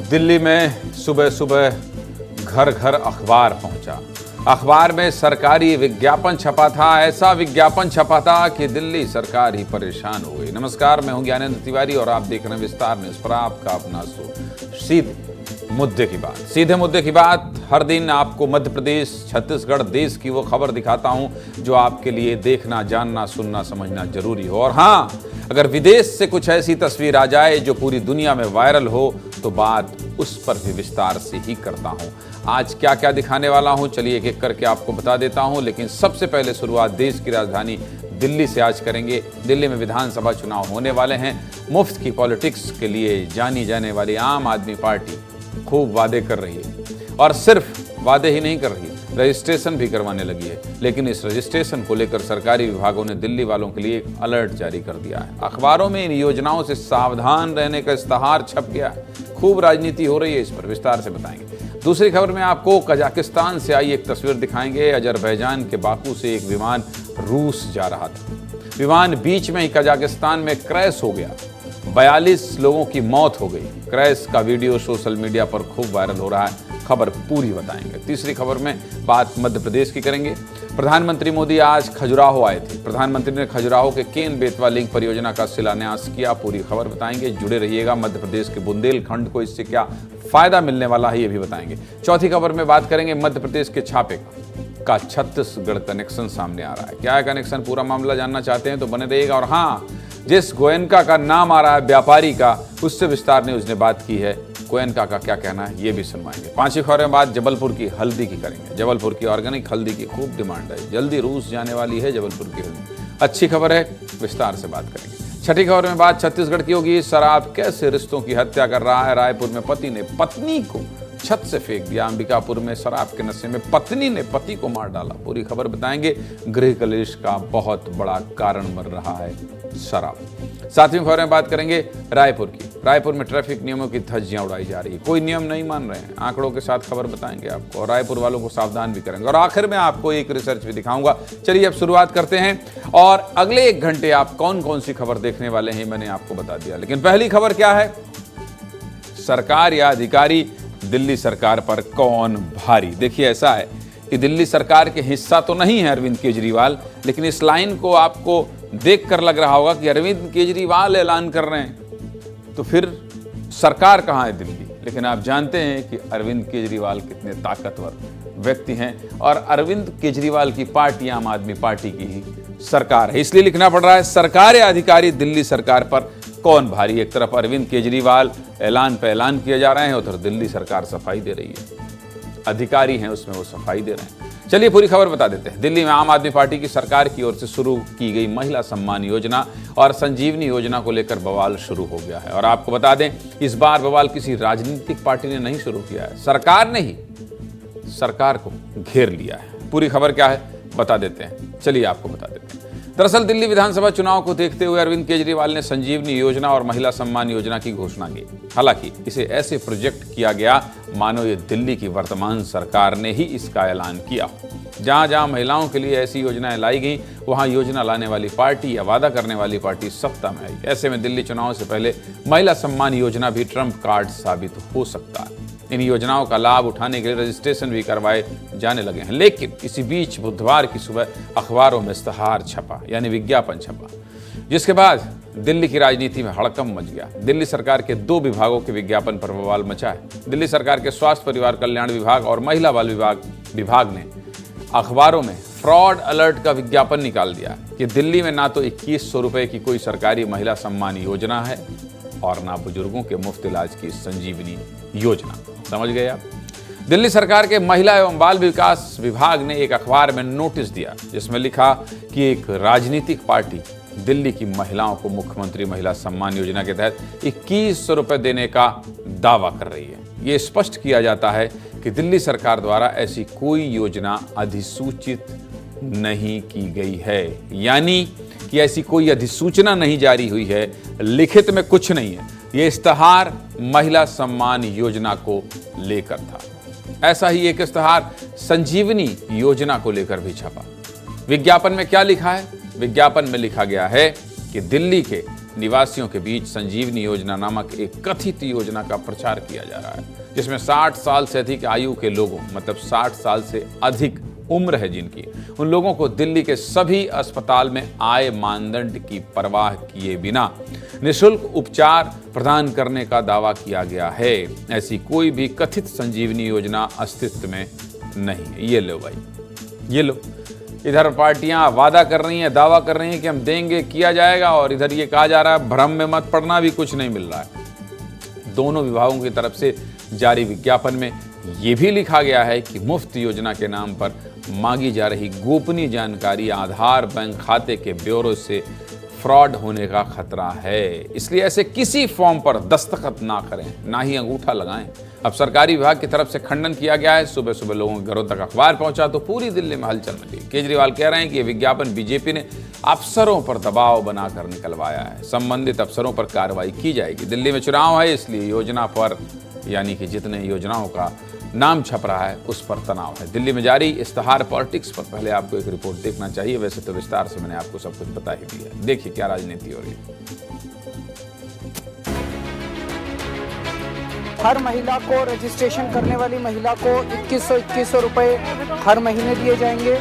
दिल्ली में सुबह सुबह घर घर अखबार पहुंचा। अखबार में सरकारी विज्ञापन छपा था। ऐसा विज्ञापन छपा था कि दिल्ली सरकार ही परेशान हो गई। नमस्कार, मैं हूं ज्ञानेंद्र तिवारी और आप देख रहे हैं विस्तार न्यूज़ पर आपका अपना सीधे मुद्दे की बात। हर दिन आपको मध्य प्रदेश, छत्तीसगढ़, देश की वो खबर दिखाता हूं जो आपके लिए देखना, जानना, सुनना, समझना जरूरी हो। और हाँ, अगर विदेश से कुछ ऐसी तस्वीर आ जाए जो पूरी दुनिया में वायरल हो तो बात उस पर भी विस्तार से ही करता हूं। आज क्या क्या दिखाने वाला हूं, चलिए एक एक करके आपको बता देता हूं। लेकिन सबसे पहले शुरुआत देश की राजधानी दिल्ली से आज करेंगे। दिल्ली में विधानसभा चुनाव होने वाले हैं। मुफ्त की पॉलिटिक्स के लिए जानी जाने वाली आम आदमी पार्टी खूब वादे कर रही है और सिर्फ वादे ही नहीं कर रही, रजिस्ट्रेशन भी करवाने लगी है। लेकिन इस रजिस्ट्रेशन को लेकर सरकारी विभागों ने दिल्ली वालों के लिए एक अलर्ट जारी कर दिया है। अखबारों में इन योजनाओं से सावधान रहने का इश्तहार छप गया है। खूब राजनीति हो रही है, इस पर विस्तार से बताएंगे। दूसरी खबर में आपको कजाकिस्तान से आई एक तस्वीर दिखाएंगे। अजरबैजान के बाकू से एक विमान रूस जा रहा था। विमान बीच में ही कजाकिस्तान में क्रैश हो गया। 42 लोगों की मौत हो गई। क्रैश का वीडियो सोशल मीडिया पर खूब वायरल हो रहा है। खबर पूरी बताएंगे। तीसरी खबर में बात मध्य प्रदेश की करेंगे। प्रधानमंत्री मोदी आज खजुराहो आए थे। प्रधानमंत्री ने खजुराहो के केन बेतवा लिंक परियोजना का शिलान्यास किया। पूरी खबर बताएंगे, जुड़े रहिएगा। मध्य प्रदेश के बुंदेलखंड को इससे क्या फायदा मिलने वाला है ये भी बताएंगे। चौथी खबर में बात करेंगे मध्य प्रदेश के छापे का छत्तीसगढ़ कनेक्शन सामने आ रहा है। क्या है कनेक्शन, पूरा मामला जानना चाहते हैं तो बने रहिएगा। और हाँ, जिस गोयनका का नाम आ रहा है व्यापारी का, उससे विस्तार ने उसने बात की है। गोयनका का क्या कहना है ये भी सुनवाएंगे। पांचवी खबर में बात जबलपुर की हल्दी की करेंगे। जबलपुर की ऑर्गेनिक हल्दी की खूब डिमांड है। जल्दी रूस जाने वाली है जबलपुर की हल्दी। अच्छी खबर है, विस्तार से बात करेंगे। छठी खबर में बात छत्तीसगढ़ की होगी। शराब कैसे रिश्तों की हत्या कर रहा है। रायपुर में पति ने पत्नी को छत से फेंक दिया। अंबिकापुर में शराब के नशे में पत्नी ने पति को मार डाला। पूरी खबर बताएंगे। गृह कलेश का बहुत बड़ा कारण बन रहा है शराब। सातवीं खबर में बात करेंगे रायपुर की। रायपुर में ट्रैफिक नियमों की धज्जियां उड़ाई जा रही है। कोई नियम नहीं मान रहे हैं। आंकड़ों के साथ खबर बताएंगे आपको और रायपुर वालों को सावधान भी करेंगे। और आखिर में आपको एक रिसर्च भी दिखाऊंगा। चलिए अब शुरुआत करते हैं और अगले 1 घंटे आप कौन कौन सी खबर देखने वाले हैं मैंने आपको बता दिया। लेकिन पहली खबर क्या है, सरकार या अधिकारी दिल्ली सरकार पर कौन भारी। देखिए, ऐसा है कि दिल्ली सरकार के हिस्सा तो नहीं है अरविंद केजरीवाल, लेकिन इस लाइन को आपको देखकर लग रहा होगा कि अरविंद केजरीवाल ऐलान कर रहे हैं तो फिर सरकार कहाँ है दिल्ली। लेकिन आप जानते हैं कि अरविंद केजरीवाल कितने ताकतवर व्यक्ति हैं और अरविंद केजरीवाल की पार्टी आम आदमी पार्टी की ही सरकार है। इसलिए लिखना पड़ रहा है सरकार या अधिकारी दिल्ली सरकार पर कौन भारी। एक तरफ अरविंद केजरीवाल ऐलान पे ऐलान किए जा रहे हैं, उधर दिल्ली सरकार सफाई दे रही है। अधिकारी हैं उसमें वो सफाई दे रहे हैं। चलिए पूरी खबर बता देते हैं। दिल्ली में आम आदमी पार्टी की सरकार की ओर से शुरू की गई महिला सम्मान योजना और संजीवनी योजना को लेकर बवाल शुरू हो गया है। और आपको बता दें, इस बार बवाल किसी राजनीतिक पार्टी ने नहीं शुरू किया है, सरकार ने ही सरकार को घेर लिया है। पूरी खबर क्या है बता देते हैं। चलिए आपको बता देते हैं। दरअसल दिल्ली विधानसभा चुनाव को देखते हुए अरविंद केजरीवाल ने संजीवनी योजना और महिला सम्मान योजना की घोषणा की। हालांकि इसे ऐसे प्रोजेक्ट किया गया मानो ये दिल्ली की वर्तमान सरकार ने ही इसका ऐलान किया। जहां जहां महिलाओं के लिए ऐसी योजनाएं लाई गई, वहां योजना लाने वाली पार्टी या वादा करने वाली पार्टी सत्ता में आई। ऐसे में दिल्ली चुनाव से पहले महिला सम्मान योजना भी ट्रम्प कार्ड साबित हो सकता है। इन योजनाओं का लाभ उठाने के लिए रजिस्ट्रेशन भी करवाए जाने लगे हैं। लेकिन इसी बीच बुधवार की सुबह अखबारों में इश्तहार छपा, यानी विज्ञापन छपा, जिसके बाद दिल्ली की राजनीति में हड़कंप मच गया। दिल्ली सरकार के 2 विभागों के विज्ञापन पर बवाल मचा है। दिल्ली सरकार के स्वास्थ्य परिवार कल्याण विभाग और महिला बाल विभाग ने अखबारों में फ्रॉड अलर्ट का विज्ञापन निकाल दिया कि दिल्ली में ना तो 2100 रुपए की कोई सरकारी महिला सम्मान योजना है और ना बुजुर्गों के मुफ्त इलाज की संजीवनी योजना। समझ गए आप। दिल्ली सरकार के महिला एवं बाल विकास विभाग ने एक अखबार में नोटिस दिया जिसमें लिखा कि एक राजनीतिक पार्टी दिल्ली की महिलाओं को मुख्यमंत्री महिला सम्मान योजना के तहत 2100 रुपए देने का दावा कर रही है। ये स्पष्ट किया जाता है कि दिल्ली सरकार द्वारा ऐसी कोई योजना अधिसूचित नहीं की गई है, यानी कि ऐसी कोई अधिसूचना नहीं जारी हुई है, लिखित में कुछ नहीं है। ये इश्तहार महिला सम्मान योजना को लेकर था। ऐसा ही एक इश्तहार संजीवनी योजना को लेकर भी छपा। विज्ञापन में क्या लिखा है? विज्ञापन में लिखा गया है कि दिल्ली के निवासियों के बीच संजीवनी योजना नामक एक कथित योजना का प्रचार किया जा रहा है, जिसमें 60 साल से अधिक आयु के लोगों, मतलब 60 साल से अधिक उम्र है जिनकी, उन लोगों को दिल्ली के सभी अस्पताल में आय मानदंड की परवाह किए बिना निःशुल्क उपचार प्रदान करने का दावा किया गया है। ऐसी कोई भी कथित संजीवनी योजना अस्तित्व में नहीं है। ये लो भाई, ये लो। इधर पार्टियां वादा कर रही हैं, दावा कर रही हैं कि हम देंगे, किया जाएगा, और इधर ये कहा जा रहा है भ्रम में मत पड़ना, भी कुछ नहीं मिल रहा है। दोनों विभागों की तरफ से जारी विज्ञापन में ये भी लिखा गया है कि मुफ्त योजना के नाम पर मांगी जा रही गोपनीय जानकारी आधार बैंक खाते के ब्यौरे से फ्रॉड होने का खतरा है, इसलिए ऐसे किसी फॉर्म पर दस्तखत ना करें, ना ही अंगूठा लगाएं। अब सरकारी विभाग की तरफ से खंडन किया गया है। सुबह सुबह लोगों के घरों तक अखबार पहुंचा तो पूरी दिल्ली में हलचल मची। केजरीवाल कह रहे हैं कि ये विज्ञापन बीजेपी ने अफसरों पर दबाव बनाकर निकलवाया है, संबंधित अफसरों पर कार्रवाई की जाएगी। दिल्ली में चुनाव है, इसलिए योजना पर, यानी कि जितने योजनाओं का नाम छप रहा है उस पर तनाव है। दिल्ली में जारी इश्तेहार पॉलिटिक्स पर पहले आपको एक रिपोर्ट देखना चाहिए। वैसे तो विस्तार से मैंने आपको सब कुछ बता ही दिया। देखिए क्या राजनीति हो रही है। हर महिला को, रजिस्ट्रेशन करने वाली महिला को 2100 रुपए हर महीने दिए जाएंगे।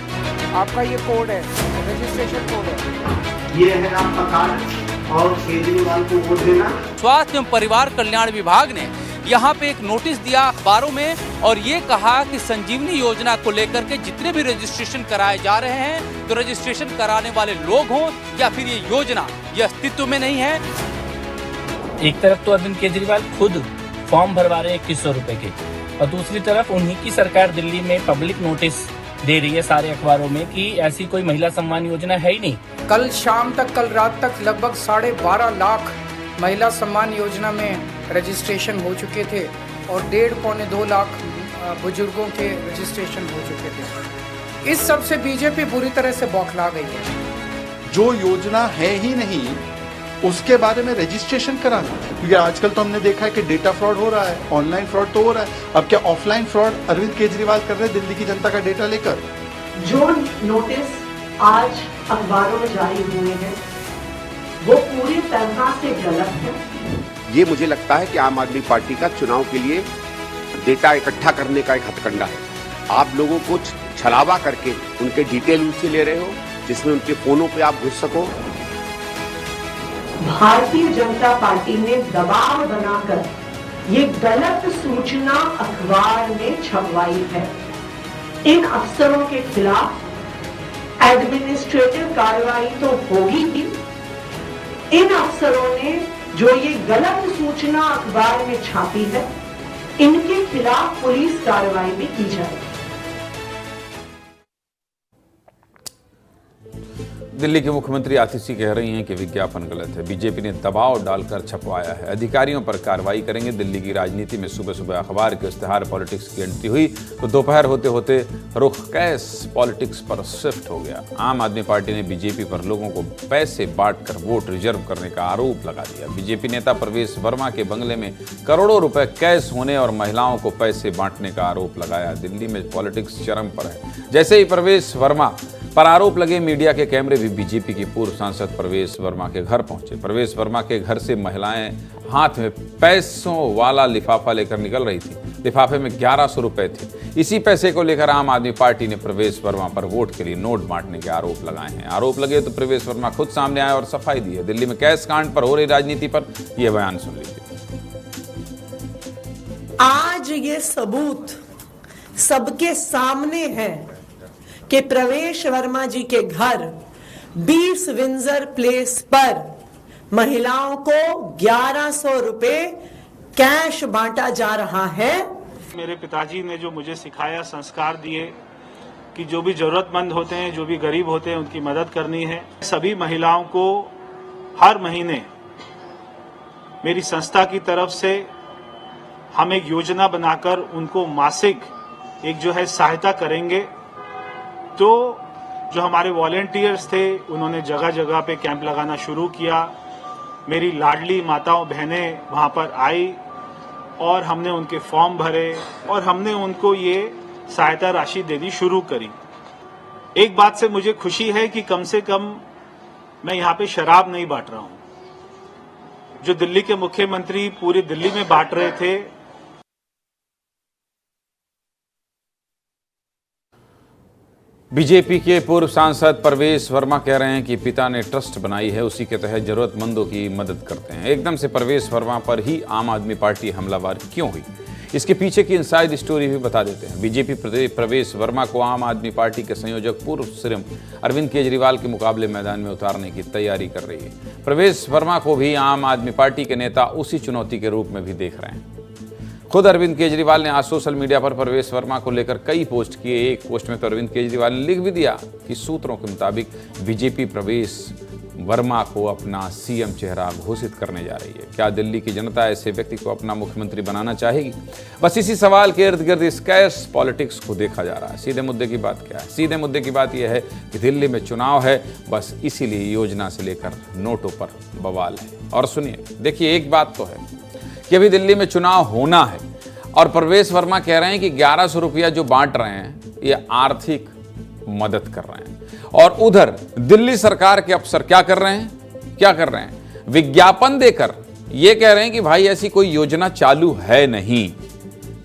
आपका ये कोड है, रजिस्ट्रेशन कोड है। ये है आपका कार्ड और केजरीवाल को वोट देना। स्वास्थ्य एवं परिवार कल्याण विभाग ने यहाँ पे एक नोटिस दिया अखबारों में और ये कहा कि संजीवनी योजना को लेकर के जितने भी रजिस्ट्रेशन कराए जा रहे हैं, तो रजिस्ट्रेशन कराने वाले लोग हों या फिर ये योजना ये अस्तित्व में नहीं है। एक तरफ तो अरविंद केजरीवाल खुद फॉर्म भरवा रहे हैं 2100 रुपए के, और दूसरी तरफ उन्हीं की सरकार दिल्ली में पब्लिक नोटिस दे रही है सारे अखबारों में कि ऐसी कोई महिला सम्मान योजना है ही नहीं। कल शाम तक, कल रात तक लगभग 12.5 लाख महिला सम्मान योजना में रजिस्ट्रेशन हो चुके थे और 1.5-2 लाख बुजुर्गों के रजिस्ट्रेशन हो चुके थे। इस सब से बीजेपी बुरी तरह से बौखला गई है। जो योजना है ही नहीं उसके बारे में रजिस्ट्रेशन कराना, क्योंकि आजकल तो हमने देखा है कि डेटा फ्रॉड हो रहा है, ऑनलाइन फ्रॉड तो हो रहा है, अब क्या ऑफलाइन फ्रॉड अरविंद केजरीवाल कर रहे हैं दिल्ली की जनता का डेटा लेकर। जो नोटिस आज अखबारों में जारी हुए हैं वो पूरी तरह से गलत है। ये मुझे लगता है कि आम आदमी पार्टी का चुनाव के लिए डेटा इकट्ठा करने का एक हथकंडा है। आप लोगों को छलावा करके उनके डिटेल उनसे ले रहे हो, जिसमें उनके फोनों पे आप घुस सको। भारतीय जनता पार्टी ने दबाव बनाकर ये गलत सूचना अखबार में छपवाई है। इन अफसरों के खिलाफ एडमिनिस्ट्रेटिव कार्रवाई तो होगी ही। इन अफसरों ने जो ये गलत सूचना अखबार में छापी है, इनके खिलाफ पुलिस कार्रवाई भी की जाएगी। दिल्ली के मुख्यमंत्री आतिशी कह रही हैं कि विज्ञापन गलत है, बीजेपी ने दबाव डालकर छपवाया है, अधिकारियों पर कार्रवाई करेंगे। दिल्ली की राजनीति में सुबह सुबह अखबार के इश्तेहार पॉलिटिक्स की एंट्री हुई तो दोपहर होते होते रुख कैश पॉलिटिक्स पर शिफ्ट हो गया। आम आदमी पार्टी ने बीजेपी पर लोगों को पैसे बांटकर वोट रिजर्व करने का आरोप लगा दिया। बीजेपी नेता प्रवेश वर्मा के बंगले में करोड़ों रुपए कैश होने और महिलाओं को पैसे बांटने का आरोप लगाया। दिल्ली में पॉलिटिक्स चरम पर है। जैसे ही प्रवेश वर्मा पर आरोप लगे, मीडिया के कैमरे भी बीजेपी की पूर्व सांसद प्रवेश वर्मा के घर पहुंचे। प्रवेश वर्मा के घर से महिलाएं हाथ में पैसों वाला लिफाफा लेकर निकल रही थी। लिफाफे में 1100 रुपए थे। इसी पैसे को लेकर आम आदमी पार्टी ने प्रवेश वर्मा पर वोट के लिए नोट बांटने के आरोप लगाए हैं। आरोप लगे तो प्रवेश वर्मा खुद सामने आए और सफाई दी है। दिल्ली में कैश कांड पर हो रही राजनीति पर यह बयान सुन लीजिए। आज ये सबूत सबके सामने है कि प्रवेश वर्मा जी के घर 20 विंजर प्लेस पर महिलाओं को 1100 रुपए कैश बांटा जा रहा है। मेरे पिताजी ने जो मुझे सिखाया, संस्कार दिए कि जो भी जरूरतमंद होते हैं, जो भी गरीब होते हैं, उनकी मदद करनी है। सभी महिलाओं को हर महीने मेरी संस्था की तरफ से हम एक योजना बनाकर उनको मासिक एक जो है सहायता करेंगे। तो जो हमारे वॉलेंटियर्स थे उन्होंने जगह जगह पे कैंप लगाना शुरू किया। मेरी लाडली माताओं बहनें वहां पर आई और हमने उनके फॉर्म भरे और हमने उनको ये सहायता राशि देनी शुरू करी। एक बात से मुझे खुशी है कि कम से कम मैं यहाँ पे शराब नहीं बांट रहा हूँ। जो दिल्ली के मुख्यमंत्री पूरी दिल्ली में बांट रहे थे। बीजेपी के पूर्व सांसद प्रवेश वर्मा कह रहे हैं कि पिता ने ट्रस्ट बनाई है, उसी के तहत जरूरतमंदों की मदद करते हैं। एकदम से प्रवेश वर्मा पर ही आम आदमी पार्टी हमलावर क्यों हुई, इसके पीछे की इनसाइड स्टोरी भी बता देते हैं। बीजेपी प्रवेश वर्मा को आम आदमी पार्टी के संयोजक पूर्व सीएम अरविंद केजरीवाल के मुकाबले मैदान में उतारने की तैयारी कर रही है। प्रवेश वर्मा को भी आम आदमी पार्टी के नेता उसी चुनौती के रूप में भी देख रहे हैं। खुद अरविंद केजरीवाल ने आज सोशल मीडिया पर प्रवेश वर्मा को लेकर कई पोस्ट किए। एक पोस्ट में तो अरविंद केजरीवाल ने लिख भी दिया कि सूत्रों के मुताबिक बीजेपी प्रवेश वर्मा को अपना सीएम चेहरा घोषित करने जा रही है। क्या दिल्ली की जनता ऐसे व्यक्ति को अपना मुख्यमंत्री बनाना चाहेगी? बस इसी सवाल के इर्द गिर्द स्कैश पॉलिटिक्स को देखा जा रहा है। सीधे मुद्दे की बात क्या है? सीधे मुद्दे की बात यह है कि दिल्ली में चुनाव है, बस इसीलिए योजना से लेकर नोटों पर बवाल है। और सुनिए, देखिए, एक बात तो है कि अभी दिल्ली में चुनाव होना है और प्रवेश वर्मा कह रहे हैं कि 1100 रुपया जो बांट रहे हैं ये आर्थिक मदद कर रहे हैं। और उधर दिल्ली सरकार के अफसर क्या कर रहे हैं? विज्ञापन देकर ये कह रहे हैं कि भाई ऐसी कोई योजना चालू है नहीं।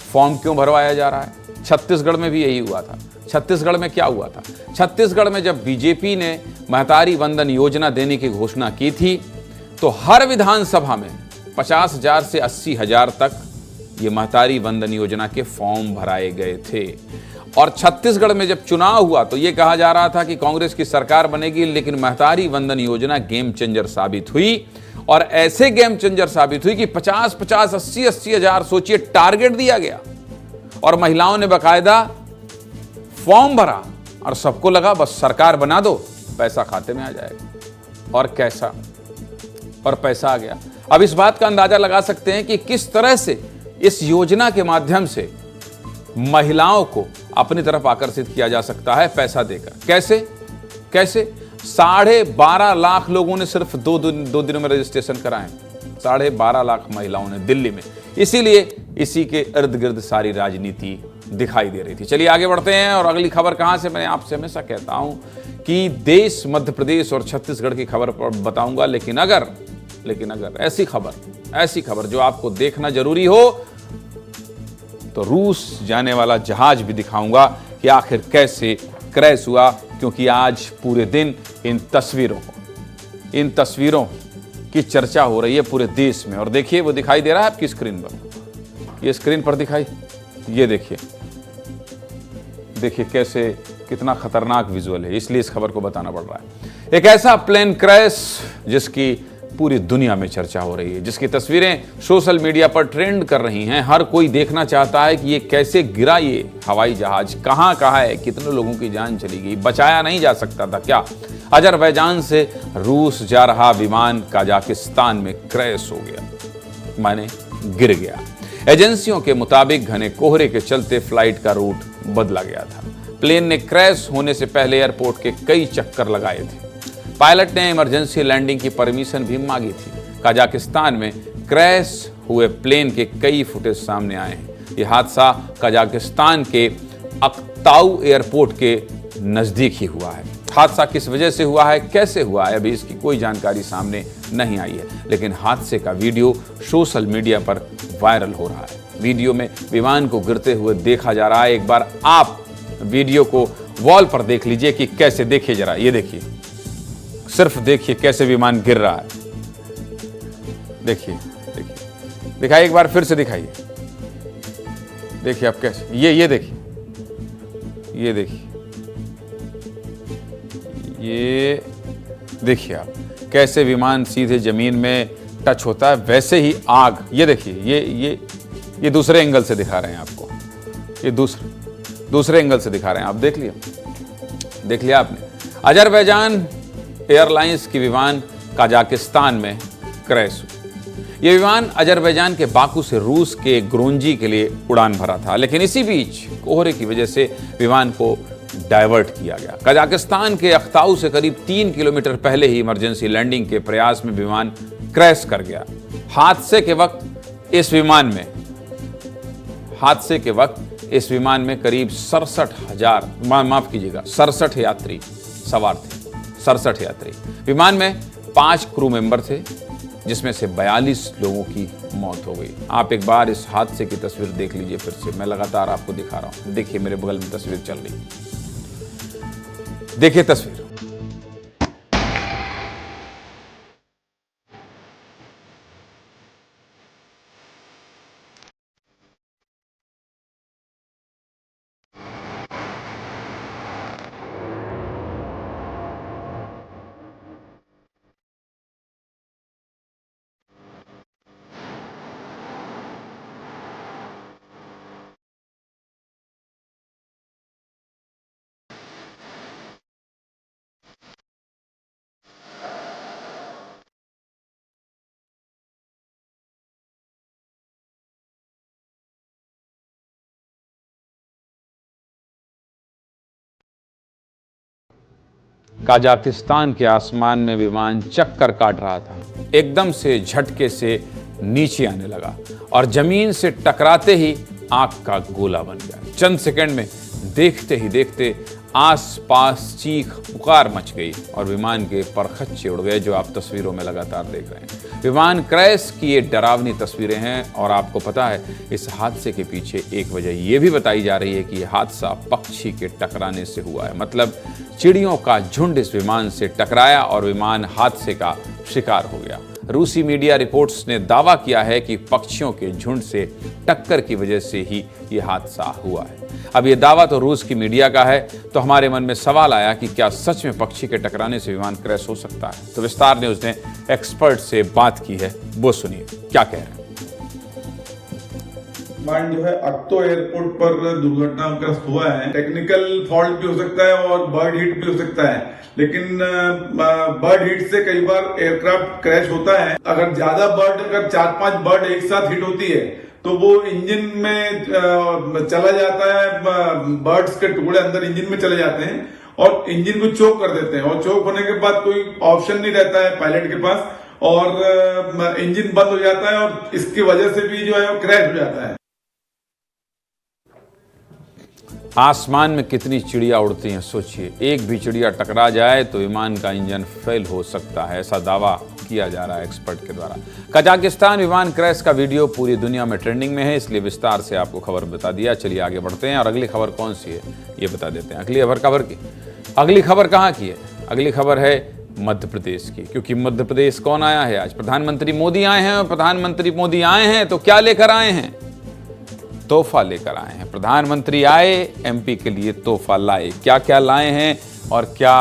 फॉर्म क्यों भरवाया जा रहा है? छत्तीसगढ़ में भी यही हुआ था। छत्तीसगढ़ में क्या हुआ था? छत्तीसगढ़ में जब बीजेपी ने महतारी वंदन योजना देने की घोषणा की थी तो हर विधानसभा में 50,000 से 80,000 तक ये महतारी वंदन योजना के फॉर्म भराए गए थे। और छत्तीसगढ़ में जब चुनाव हुआ तो ये कहा जा रहा था कि कांग्रेस की सरकार बनेगी, लेकिन महतारी वंदन योजना गेम चेंजर साबित हुई। और ऐसे गेम चेंजर साबित हुई कि 50,000, 80,000 सोचिए टारगेट दिया गया और महिलाओं ने बाकायदा फॉर्म भरा और सबको लगा बस सरकार बना दो, पैसा खाते में आ जाएगा। और कैसा? और पैसा आ गया। अब इस बात का अंदाजा लगा सकते हैं कि किस तरह से इस योजना के माध्यम से महिलाओं को अपनी तरफ आकर्षित किया जा सकता है पैसा देकर। कैसे? 12.5 लाख लोगों ने सिर्फ दो दिनों में रजिस्ट्रेशन कराए। 12.5 लाख महिलाओं ने दिल्ली में। इसीलिए इसी के इर्द गिर्द सारी राजनीति दिखाई दे रही थी। चलिए आगे बढ़ते हैं। और अगली खबर कहां से? मैं आपसे हमेशा कहता हूं कि देश, मध्य प्रदेश और छत्तीसगढ़ की खबर पर बताऊंगा, लेकिन अगर ऐसी खबर जो आपको देखना जरूरी हो तो रूस जाने वाला जहाज भी दिखाऊंगा कि आखिर कैसे क्रैश हुआ, क्योंकि आज पूरे दिन इन तस्वीरों की चर्चा हो रही है पूरे देश में। और देखिए, वो दिखाई दे रहा है आपकी स्क्रीन पर, ये स्क्रीन पर दिखाई, ये देखिए कैसे, कितना खतरनाक विजुअल है, इसलिए इस खबर को बताना पड़ रहा है। एक ऐसा प्लेन क्रैश जिसकी पूरी दुनिया में चर्चा हो रही है, जिसकी तस्वीरें सोशल मीडिया पर ट्रेंड कर रही हैं। हर कोई देखना चाहता है कि ये कैसे गिरा, ये हवाई जहाज कहां है, कितने लोगों की जान चली गई, बचाया नहीं जा सकता था क्या? अजरबैजान से रूस जा रहा विमान कजाकिस्तान में क्रैश हो गया, माने गिर गया। एजेंसियों के मुताबिक घने कोहरे के चलते फ्लाइट का रूट बदला गया था। प्लेन ने क्रैश होने से पहले एयरपोर्ट के कई चक्कर लगाए थे। पायलट ने इमरजेंसी लैंडिंग की परमिशन भी मांगी थी। कजाकिस्तान में क्रैश हुए प्लेन के कई फुटेज सामने आए हैं। यह हादसा कजाकिस्तान के अक्ताऊ एयरपोर्ट के नजदीक ही हुआ है। हादसा किस वजह से हुआ है, कैसे हुआ है, अभी इसकी कोई जानकारी सामने नहीं आई है, लेकिन हादसे का वीडियो सोशल मीडिया पर वायरल हो रहा है। वीडियो में विमान को गिरते हुए देखा जा रहा है। एक बार आप वीडियो को वॉल पर देख लीजिए कि कैसे, देखिए जरा, ये देखिए, सिर्फ देखिए कैसे विमान गिर रहा है। देखिए दिखाइए, एक बार फिर से दिखाइए। देखिए आप कैसे, ये देखिए, ये देखिए आप कैसे विमान सीधे जमीन में टच होता है, वैसे ही आग। ये देखिए, ये दूसरे एंगल से दिखा रहे हैं आपको, ये दूसरे एंगल से दिखा रहे हैं आप। देख लिया आपने। अजरबैजान एयरलाइंस की विमान कजाकिस्तान में क्रैश हुई। यह विमान अजरबैजान के बाकू से रूस के ग्रोंजी के लिए उड़ान भरा था, लेकिन इसी बीच कोहरे की वजह से विमान को डायवर्ट किया गया। कजाकिस्तान के अख्ताऊ से करीब 3 किलोमीटर पहले ही इमरजेंसी लैंडिंग के प्रयास में विमान क्रैश कर गया। हादसे के वक्त इस विमान में करीब 67 यात्री सवार थे। 67 यात्री। विमान में 5 क्रू मेंबर थे जिसमें से 42 लोगों की मौत हो गई। आप एक बार इस हादसे की तस्वीर देख लीजिए फिर से, मैं लगातार आपको दिखा रहा हूं। देखिए मेरे बगल में तस्वीर चल रही है, देखिए तस्वीर। कजाकिस्तान के आसमान में विमान चक्कर काट रहा था, एकदम से झटके से नीचे आने लगा और जमीन से टकराते ही आग का गोला बन गया। चंद सेकंड में देखते ही देखते आसपास चीख पुकार मच गई और विमान के परखच्चे उड़ गए, जो आप तस्वीरों में लगातार देख रहे हैं। विमान क्रैश की ये डरावनी तस्वीरें हैं और आपको पता है इस हादसे के पीछे एक वजह ये भी बताई जा रही है कि यह हादसा पक्षी के टकराने से हुआ है। मतलब चिड़ियों का झुंड इस विमान से टकराया और विमान हादसे का शिकार हो गया। रूसी मीडिया रिपोर्ट्स ने दावा किया है कि पक्षियों के झुंड से टक्कर की वजह से ही यह हादसा हुआ है। अब यह दावा तो रूस की मीडिया का है, तो हमारे मन में सवाल आया कि क्या सच में पक्षी के टकराने से विमान क्रैश हो सकता है। तो विस्तार न्यूज ने एक्सपर्ट से बात की है, वो सुनिए क्या कह रहे हैं। विमान जो है अक्तो एयरपोर्ट पर दुर्घटनाग्रस्त हुआ है। टेक्निकल फॉल्ट भी हो सकता है और बर्ड हिट भी हो सकता है, लेकिन बर्ड हिट से कई बार एयरक्राफ्ट क्रैश होता है। अगर ज्यादा बर्ड, अगर 4-5 बर्ड एक साथ हिट होती है तो वो इंजन में चला जाता है, बर्ड्स के टुकड़े अंदर इंजन में चले जाते हैं और इंजन को चोक कर देते हैं और चोक होने के बाद कोई ऑप्शन नहीं रहता है पायलट के पास और इंजन बंद हो जाता है और इसकी वजह से भी जो है वो क्रैश हो जाता है। आसमान में कितनी चिड़िया उड़ती हैं, सोचिए। एक भी चिड़िया टकरा जाए तो विमान का इंजन फेल हो सकता है, ऐसा दावा किया जा रहा है एक्सपर्ट के द्वारा। कजाकिस्तान विमान क्रैश का वीडियो पूरी दुनिया में ट्रेंडिंग में है, इसलिए विस्तार से आपको खबर बता दिया। चलिए आगे बढ़ते हैं और अगली खबर कौन सी है ये बता देते हैं। अगली खबर कहाँ की है? अगली खबर है मध्य प्रदेश की, क्योंकि मध्य प्रदेश कौन आया है आज? प्रधानमंत्री मोदी आए हैं। और प्रधानमंत्री मोदी आए हैं तो क्या लेकर आए हैं? तोहफा लेकर आए हैं। प्रधानमंत्री आए, एमपी के लिए तोहफा लाए। क्या क्या लाए हैं और क्या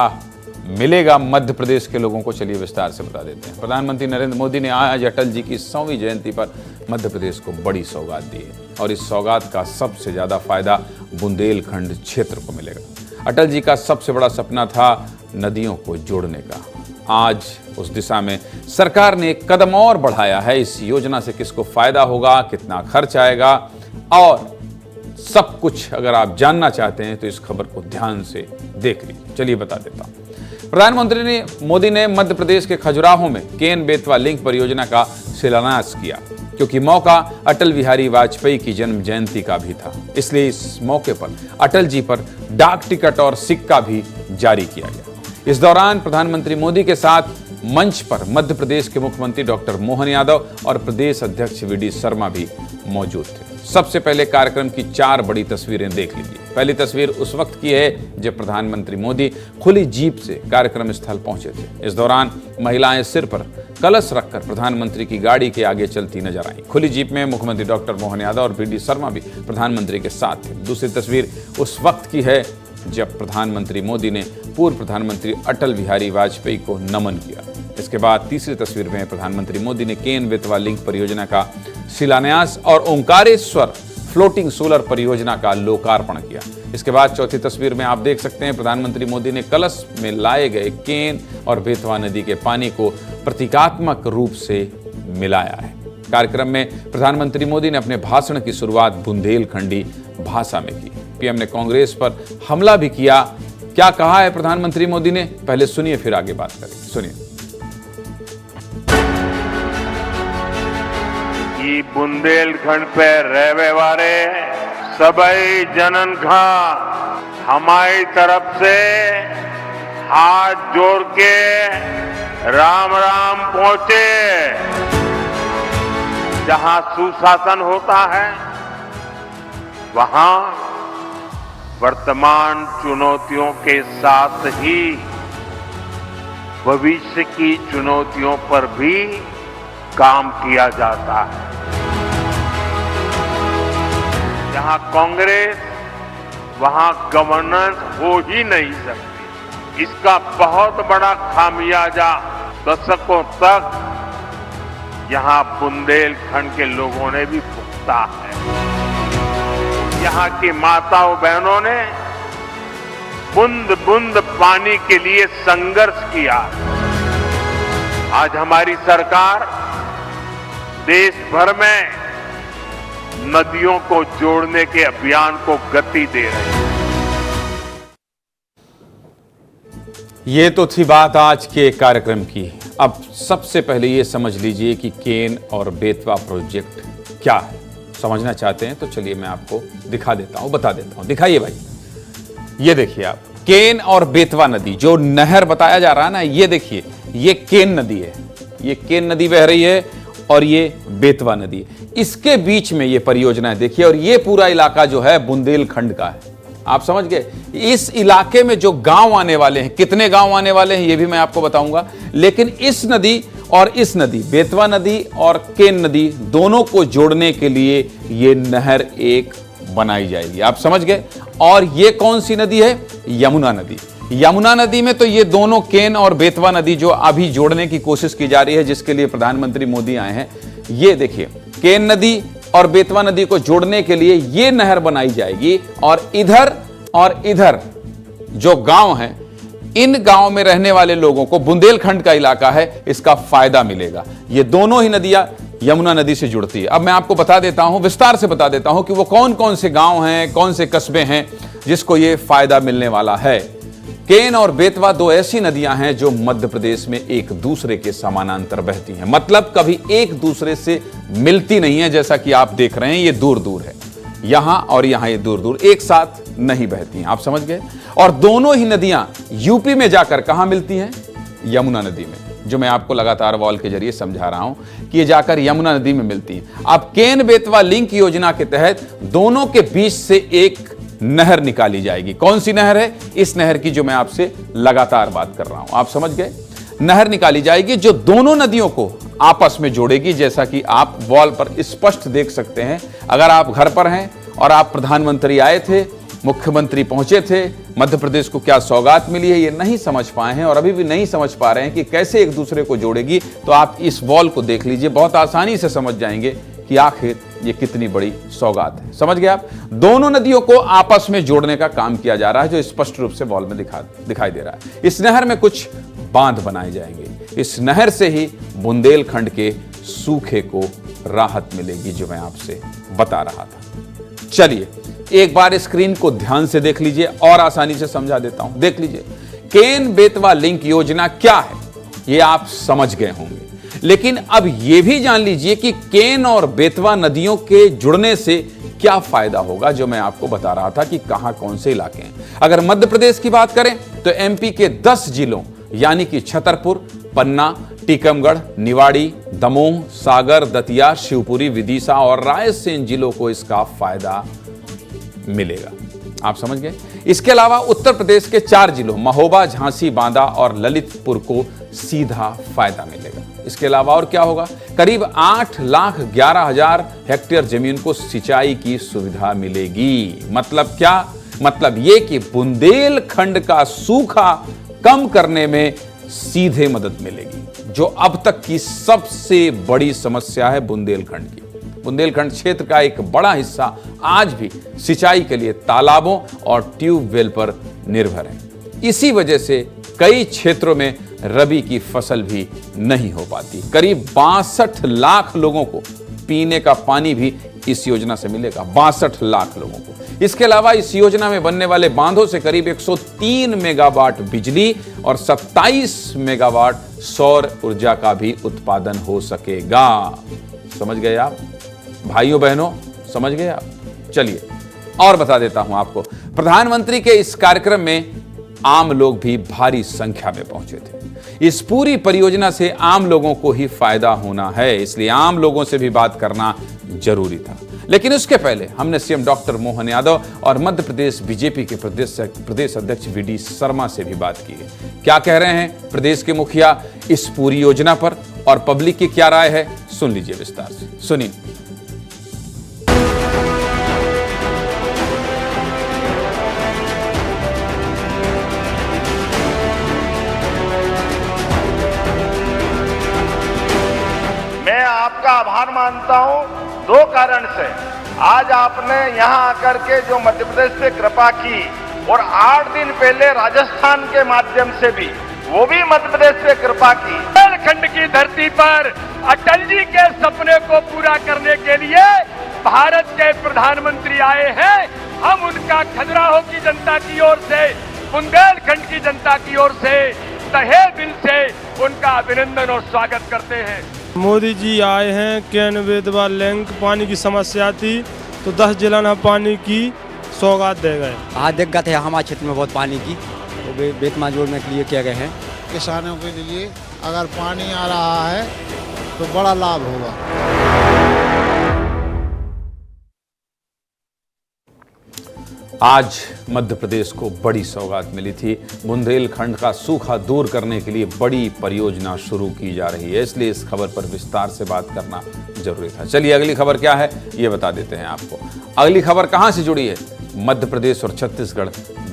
मिलेगा मध्य प्रदेश के लोगों को, चलिए विस्तार से बता देते हैं। प्रधानमंत्री नरेंद्र मोदी ने आज अटल जी की 100वीं जयंती पर मध्य प्रदेश को बड़ी सौगात दी है और इस सौगात का सबसे ज्यादा फायदा बुंदेलखंड क्षेत्र को मिलेगा। अटल जी का सबसे बड़ा सपना था नदियों को जोड़ने का। आज उस दिशा में सरकार ने एक कदम और बढ़ाया है। इस योजना से किसको फायदा होगा, कितना खर्च आएगा और सब कुछ अगर आप जानना चाहते हैं तो इस खबर को ध्यान से देख लीजिए। चलिए बता देता हूं। प्रधानमंत्री मोदी ने मध्य प्रदेश के खजुराहो में केन बेतवा लिंक परियोजना का शिलान्यास किया, क्योंकि मौका अटल बिहारी वाजपेयी की जन्म जयंती का भी था। इसलिए इस मौके पर अटल जी पर डाक टिकट और सिक्का भी जारी किया गया। इस दौरान प्रधानमंत्री मोदी के साथ मंच पर मध्य प्रदेश के मुख्यमंत्री डॉक्टर मोहन यादव और प्रदेश अध्यक्ष वी.डी. शर्मा भी मौजूद थे। सबसे पहले कार्यक्रम की 4 बड़ी तस्वीरें देख लीजिए। पहली तस्वीर उस वक्त की है जब प्रधानमंत्री मोदी खुली जीप से कार्यक्रम स्थल पहुंचे थे। इस दौरान महिलाएं सिर पर कलश रखकर प्रधानमंत्री की गाड़ी के आगे चलती नजर आईं। खुली जीप में मुख्यमंत्री डॉक्टर मोहन यादव और वी.डी. शर्मा भी प्रधानमंत्री के साथ थे। दूसरी तस्वीर उस वक्त की है जब प्रधानमंत्री मोदी ने पूर्व प्रधानमंत्री अटल बिहारी वाजपेयी को नमन किया। इसके बाद तीसरी तस्वीर में प्रधानमंत्री मोदी ने केन बेतवा लिंक परियोजना का शिलान्यास और ओंकारेश्वर फ्लोटिंग सोलर परियोजना का लोकार्पण किया। इसके बाद चौथी तस्वीर में आप देख सकते हैं प्रधानमंत्री मोदी ने कलश में लाए गए केन और बेतवा नदी के पानी को प्रतीकात्मक रूप से मिलाया है। कार्यक्रम में प्रधानमंत्री मोदी ने अपने भाषण की शुरुआत बुंदेलखंडी भाषा में की। पीएम ने कांग्रेस पर हमला भी किया। क्या कहा है प्रधानमंत्री मोदी ने, पहले सुनिए फिर आगे बात करें। सुनिए। बुंदेलखंड पे रहने वाले सभी जनन का हमारी तरफ से हाथ जोड़ के राम राम पहुंचे। जहां सुशासन होता है वहां वर्तमान चुनौतियों के साथ ही भविष्य की चुनौतियों पर भी काम किया जाता है। जहां कांग्रेस वहां गवर्नेंस हो ही नहीं सकती। इसका बहुत बड़ा खामियाजा दशकों तक यहां बुंदेलखंड के लोगों ने भी भुगता है। यहां की माताओं बहनों ने बूंद बूंद पानी के लिए संघर्ष किया। आज हमारी सरकार देश भर में नदियों को जोड़ने के अभियान को गति दे रही है। ये तो थी बात आज के कार्यक्रम की। अब सबसे पहले ये समझ लीजिए कि केन और बेतवा प्रोजेक्ट क्या है। समझना चाहते हैं तो चलिए मैं आपको दिखा देता हूं, बता देता हूं। दिखाइए भाई, ये देखिए आप, केन और बेतवा नदी जो नहर बताया जा रहा है ना, ये देखिए, ये केन नदी है, ये केन नदी बह रही है और ये बेतवा नदी है। इसके बीच में ये परियोजना है, देखिए। और ये पूरा इलाका जो है बुंदेलखंड का है। आप समझ गए। इस इलाके में जो गांव आने वाले हैं, कितने गांव आने वाले हैं ये भी मैं आपको बताऊंगा। लेकिन इस नदी और इस नदी, बेतवा नदी और केन नदी, दोनों को जोड़ने के लिए ये नहर एक बनाई जाएगी। आप समझ गए। और ये कौन सी नदी है? यमुना नदी। यमुना नदी में तो ये दोनों केन और बेतवा नदी जो अभी जोड़ने की कोशिश की जा रही है, जिसके लिए प्रधानमंत्री मोदी आए हैं, ये देखिए, केन नदी और बेतवा नदी को जोड़ने के लिए ये नहर बनाई जाएगी। और इधर जो गांव हैं, इन गांव में रहने वाले लोगों को, बुंदेलखंड का इलाका है, इसका फायदा मिलेगा। ये दोनों ही नदियां यमुना नदी से जुड़ती है। अब मैं आपको बता देता हूं, विस्तार से बता देता हूं कि वो कौन कौन से गांव हैं, कौन से कस्बे हैं जिसको ये फायदा मिलने वाला है। केन और बेतवा दो ऐसी नदियां हैं जो मध्य प्रदेश में एक दूसरे के समानांतर बहती हैं। मतलब कभी एक दूसरे से मिलती नहीं है, जैसा कि आप देख रहे हैं, ये दूर दूर है। यहां और यहां ये दूर दूर एक साथ नहीं बहती हैं। आप समझ गए। और दोनों ही नदियां यूपी में जाकर कहां मिलती हैं? यमुना नदी में, जो मैं आपको लगातार वॉल के जरिए समझा रहा हूं कि ये जाकर यमुना नदी में मिलती हैं। अब केन बेतवा लिंक योजना के तहत दोनों के बीच से एक नहर निकाली जाएगी। कौन सी नहर है? इस नहर की जो मैं आपसे लगातार बात कर रहा हूं। आप समझ गए। नहर निकाली जाएगी जो दोनों नदियों को आपस में जोड़ेगी, जैसा कि आप वॉल पर स्पष्ट देख सकते हैं। अगर आप घर पर हैं और आप प्रधानमंत्री आए थे, मुख्यमंत्री पहुंचे थे, मध्य प्रदेश को क्या सौगात मिली है ये नहीं समझ पाए हैं और अभी भी नहीं समझ पा रहे हैं कि कैसे एक दूसरे को जोड़ेगी, तो आप इस वॉल को देख लीजिए। बहुत आसानी से समझ जाएंगे कि आखिर ये कितनी बड़ी सौगात है। समझ गए आप। दोनों नदियों को आपस में जोड़ने का काम किया जा रहा है, जो स्पष्ट रूप से वॉल में दिखाई दे रहा है। इस नहर में कुछ बांध बनाए जाएंगे। इस नहर से ही बुंदेलखंड के सूखे को राहत मिलेगी, जो मैं आपसे बता रहा था। चलिए एक बार स्क्रीन को ध्यान से देख लीजिए और आसानी से समझा देता हूं। देख लीजिए, केन बेतवा लिंक योजना क्या है ये आप समझ गए होंगे। लेकिन अब यह भी जान लीजिए कि केन और बेतवा नदियों के जुड़ने से क्या फायदा होगा, जो मैं आपको बता रहा था कि कहां कौन से इलाके हैं। अगर मध्य प्रदेश की बात करें तो एमपी के 10 जिलों यानी कि छतरपुर, पन्ना, टीकमगढ़, निवाड़ी, दमोह, सागर, दतिया, शिवपुरी, विदिशा और रायसेन जिलों को इसका फायदा मिलेगा। आप समझ गए। इसके अलावा उत्तर प्रदेश के 4 जिलों महोबा, झांसी, बांदा और ललितपुर को सीधा फायदा मिलेगा। इसके अलावा और क्या होगा? करीब 8,11,000 हेक्टेयर जमीन को सिंचाई की सुविधा मिलेगी। मतलब क्या? मतलब यह कि बुंदेलखंड का सूखा कम करने में सीधे मदद मिलेगी, जो अब तक की सबसे बड़ी समस्या है बुंदेलखंड की। बुंदेलखंड क्षेत्र का एक बड़ा हिस्सा आज भी सिंचाई के लिए तालाबों और ट्यूबवेल पर निर्भर है। इसी वजह से कई क्षेत्रों में रबी की फसल भी नहीं हो पाती। करीब 62 लाख लोगों को पीने का पानी भी इस योजना से मिलेगा। 62 लाख लोगों को। इसके अलावा इस योजना में बनने वाले बांधों से करीब 103 मेगावाट बिजली और 27 मेगावाट सौर ऊर्जा का भी उत्पादन हो सकेगा। समझ गए आप भाइयों बहनों? समझ गए आप। चलिए और बता देता हूं आपको। प्रधानमंत्री के इस कार्यक्रम में आम लोग भी भारी संख्या में पहुंचे थे। इस पूरी परियोजना से आम लोगों को ही फायदा होना है, इसलिए आम लोगों से भी बात करना जरूरी था। लेकिन उसके पहले हमने सीएम डॉक्टर मोहन यादव और मध्य प्रदेश बीजेपी के प्रदेश अध्यक्ष वीडी शर्मा से भी बात की है। क्या कह रहे हैं प्रदेश के मुखिया इस पूरी योजना पर और पब्लिक की क्या राय है, सुन लीजिए विस्तार से। सुनिए। मैं आपका आभार मानता हूं दो कारण से। आज आपने यहां आकर के जो मध्य प्रदेश से कृपा की और 8 दिन पहले राजस्थान के माध्यम से भी वो भी मध्य प्रदेश से कृपा की। बुंदेलखंड की धरती पर अटल जी के सपने को पूरा करने के लिए भारत के प्रधानमंत्री आए हैं। हम उनका खजुराहो की जनता की ओर से, बुंदेलखंड की जनता की ओर से तहे दिल से उनका अभिनंदन और स्वागत करते हैं। मोदी जी आए हैं, केन वेदवा लिंक पानी की समस्या थी तो 10 जिला में पानी की सौगात दे गए। आज दिक्कत है हमारे क्षेत्र में बहुत पानी की, तो बेतमा जोड़ने के लिए किए गए हैं। किसानों के लिए अगर पानी आ रहा है तो बड़ा लाभ होगा। आज मध्य प्रदेश को बड़ी सौगात मिली थी। बुंदेलखंड का सूखा दूर करने के लिए बड़ी परियोजना शुरू की जा रही है, इसलिए इस खबर पर विस्तार से बात करना जरूरी था। चलिए अगली खबर क्या है ये बता देते हैं आपको। अगली खबर कहां से जुड़ी है? मध्य प्रदेश और छत्तीसगढ़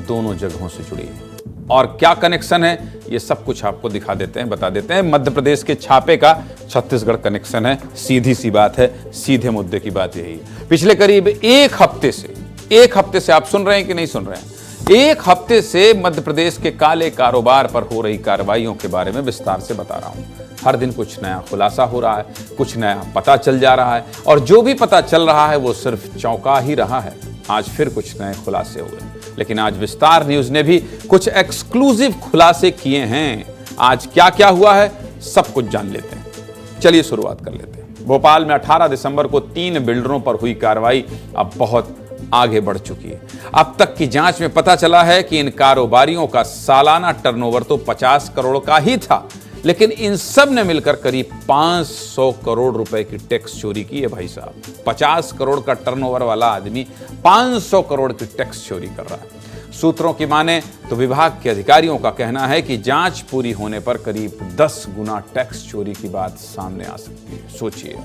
दोनों जगहों से जुड़ी है और क्या कनेक्शन है ये सब कुछ आपको दिखा देते हैं, बता देते हैं। मध्य प्रदेश के छापे का छत्तीसगढ़ कनेक्शन है, सीधी सी बात है, सीधे मुद्दे की बात यही है। पिछले करीब एक हफ्ते से आप सुन रहे हैं कि नहीं सुन रहे हैं, एक हफ्ते से मध्य प्रदेश के काले कारोबार पर हो रही कार्रवाइयों के बारे में विस्तार से बता रहा हूं। हर दिन कुछ नया खुलासा हो रहा है, कुछ नया पता चल जा रहा है और जो भी पता चल रहा है वो सिर्फ चौंका ही रहा है। आज फिर कुछ नए खुलासे हुए, लेकिन आज विस्तार न्यूज ने भी कुछ एक्सक्लूसिव खुलासे किए हैं। आज क्या क्या हुआ है सब कुछ जान लेते हैं। चलिए शुरुआत कर लेते हैं। भोपाल में 18 दिसंबर को 3 बिल्डरों पर हुई कार्रवाई अब बहुत आगे बढ़ चुकी है। अब तक की जांच में पता चला है कि इन कारोबारियों का सालाना टर्नओवर तो 50 करोड़ का ही था, लेकिन इन सब ने मिलकर करीब 500 करोड़ रुपए की टैक्स चोरी की है। भाई साहब, 50 करोड़ का टर्नओवर वाला आदमी 500 करोड़ की टैक्स चोरी कर रहा है। सूत्रों की माने तो विभाग के अधिकारियों का कहना है कि जांच पूरी होने पर करीब 10 गुना टैक्स चोरी की बात सामने आ सकती है। सोचिए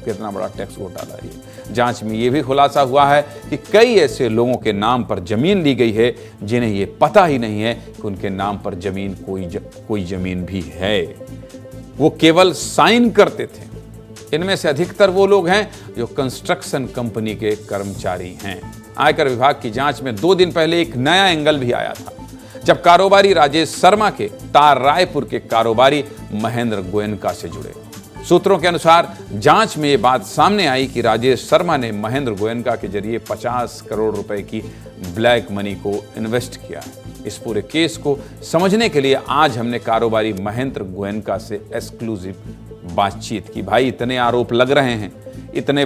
कितना बड़ा टैक्स घोटाला है। जांच में यह भी खुलासा हुआ है कि कई ऐसे लोगों के नाम पर जमीन ली गई है जिन्हें यह पता ही नहीं है कि उनके नाम पर जमीन कोई जमीन भी है, वो केवल साइन करते थे। इनमें से अधिकतर वो लोग हैं जो कंस्ट्रक्शन कंपनी के कर्मचारी हैं। आयकर विभाग की जांच में 2 दिन पहले एक नया एंगल भी आया था, जब कारोबारी राजेश शर्मा के तार रायपुर के कारोबारी महेंद्र गोयनका से जुड़े। सूत्रों के अनुसार जांच में ये बात सामने आई कि राजेश शर्मा ने महेंद्र गोयनका के जरिए 50 करोड़ रुपए की ब्लैक मनी को इन्वेस्ट किया है। इस पूरे केस को समझने के लिए आज हमने कारोबारी महेंद्र गोयनका से एक्सक्लूसिव बातचीत की। भाई, इतने आरोप लग रहे हैं, इतने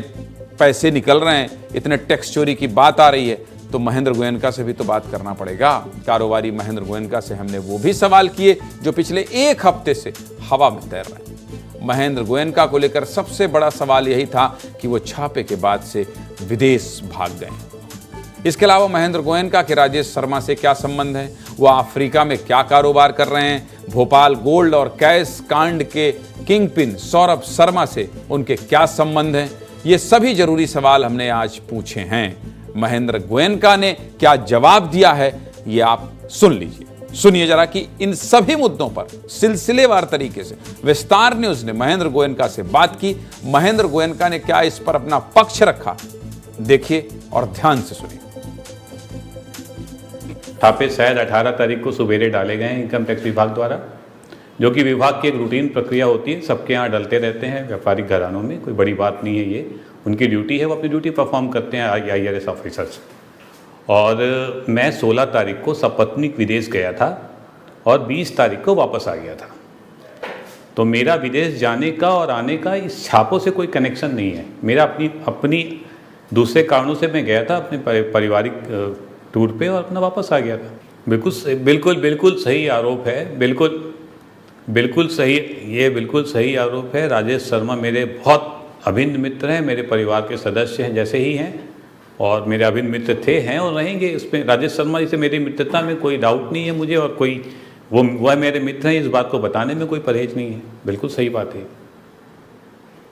पैसे निकल रहे हैं, इतने टैक्स चोरी की बात आ रही है, तो महेंद्र गोयनका से भी तो बात करना पड़ेगा। कारोबारी महेंद्र गोयनका से हमने वो भी सवाल किए जो पिछले एक हफ्ते से हवा में तैर रहे हैं। महेंद्र गोयनका को लेकर सबसे बड़ा सवाल यही था कि वो छापे के बाद से विदेश भाग गए। इसके अलावा महेंद्र गोयनका के राजेश शर्मा से क्या संबंध है, वो अफ्रीका में क्या कारोबार कर रहे हैं, भोपाल गोल्ड और कैश कांड के किंगपिन सौरभ शर्मा से उनके क्या संबंध हैं, ये सभी जरूरी सवाल हमने आज पूछे हैं। महेंद्र गोयनका ने क्या जवाब दिया है ये आप सुन लीजिए। सुनिए जरा कि इन सभी मुद्दों पर सिलसिलेवार तरीके से विस्तार न्यूज ने महेंद्र गोयनका से बात की। महेंद्र गोयनका ने क्या इस पर अपना पक्ष रखा, देखिए और ध्यान से सुनिए। छापे शायद 18 तारीख को सवेरे डाले गए हैं इनकम टैक्स विभाग द्वारा, जो कि विभाग की एक रूटीन प्रक्रिया होती है, सबके यहाँ डलते रहते हैं व्यापारिक घरानों में, कोई बड़ी बात नहीं है। ये उनकी ड्यूटी है, वो अपनी ड्यूटी परफॉर्म करते हैं IRS ऑफिसर्स। और मैं 16 तारीख को सपत्नीक विदेश गया था और 20 तारीख को वापस आ गया था। तो मेरा विदेश जाने का और आने का इस छापों से कोई कनेक्शन नहीं है। मेरा अपनी दूसरे कारणों से मैं गया था, अपने पारिवारिक टूर पे, और अपना वापस आ गया था। बिल्कुल सही आरोप है। बिल्कुल बिल्कुल सही, ये बिल्कुल सही आरोप है। राजेश शर्मा मेरे बहुत अभिन्न मित्र हैं, मेरे परिवार के सदस्य हैं जैसे ही हैं, और मेरे अभिन्न मित्र थे, हैं और रहेंगे। इसमें राजेश शर्मा जी से मेरी मित्रता में कोई डाउट नहीं है मुझे, और कोई वह मेरे मित्र हैं, इस बात को बताने में कोई परहेज नहीं है। बिल्कुल सही बात है।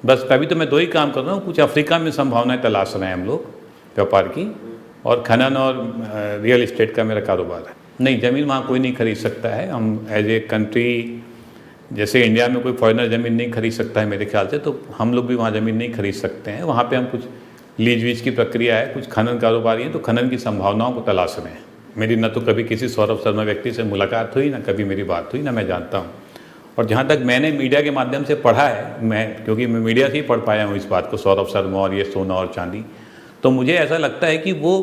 बस अभी तो मैं 2 ही काम कर रहा हूँ। कुछ अफ्रीका में संभावनाएं तलाश रहे हैं हम लोग व्यापार की, और खनन और रियल इस्टेट का मेरा कारोबार है। नहीं, ज़मीन वहाँ कोई नहीं खरीद सकता है। हम एज ए कंट्री, जैसे इंडिया में कोई फॉरेनर ज़मीन नहीं खरीद सकता है मेरे ख्याल से, तो हम लोग भी वहाँ ज़मीन नहीं खरीद सकते हैं। वहाँ पे हम कुछ लीज वीज की प्रक्रिया है, कुछ खनन कारोबारी हैं, तो खनन की संभावनाओं को तलाश रहे हैं। मेरी न तो कभी किसी सौरभ शर्मा व्यक्ति से मुलाकात हुई, ना कभी मेरी बात हुई, ना मैं जानता हूँ। और जहाँ तक मैंने मीडिया के माध्यम से पढ़ा है, क्योंकि मैं मीडिया से ही पढ़ पाया हूँ इस बात को, सौरभ शर्मा और ये सोना और चांदी, तो मुझे ऐसा लगता है कि वो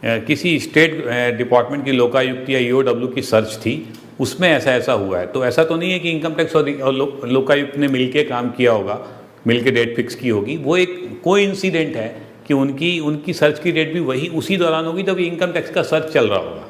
किसी स्टेट डिपार्टमेंट की लोकायुक्त या EOW की सर्च थी, उसमें ऐसा हुआ है। तो ऐसा तो नहीं है कि इनकम टैक्स और लोकायुक्त ने मिलके काम किया होगा, मिलके डेट फिक्स की होगी। वो एक कोइंसिडेंट है कि उनकी सर्च की डेट भी वही उसी दौरान होगी जब इनकम टैक्स का सर्च चल रहा होगा।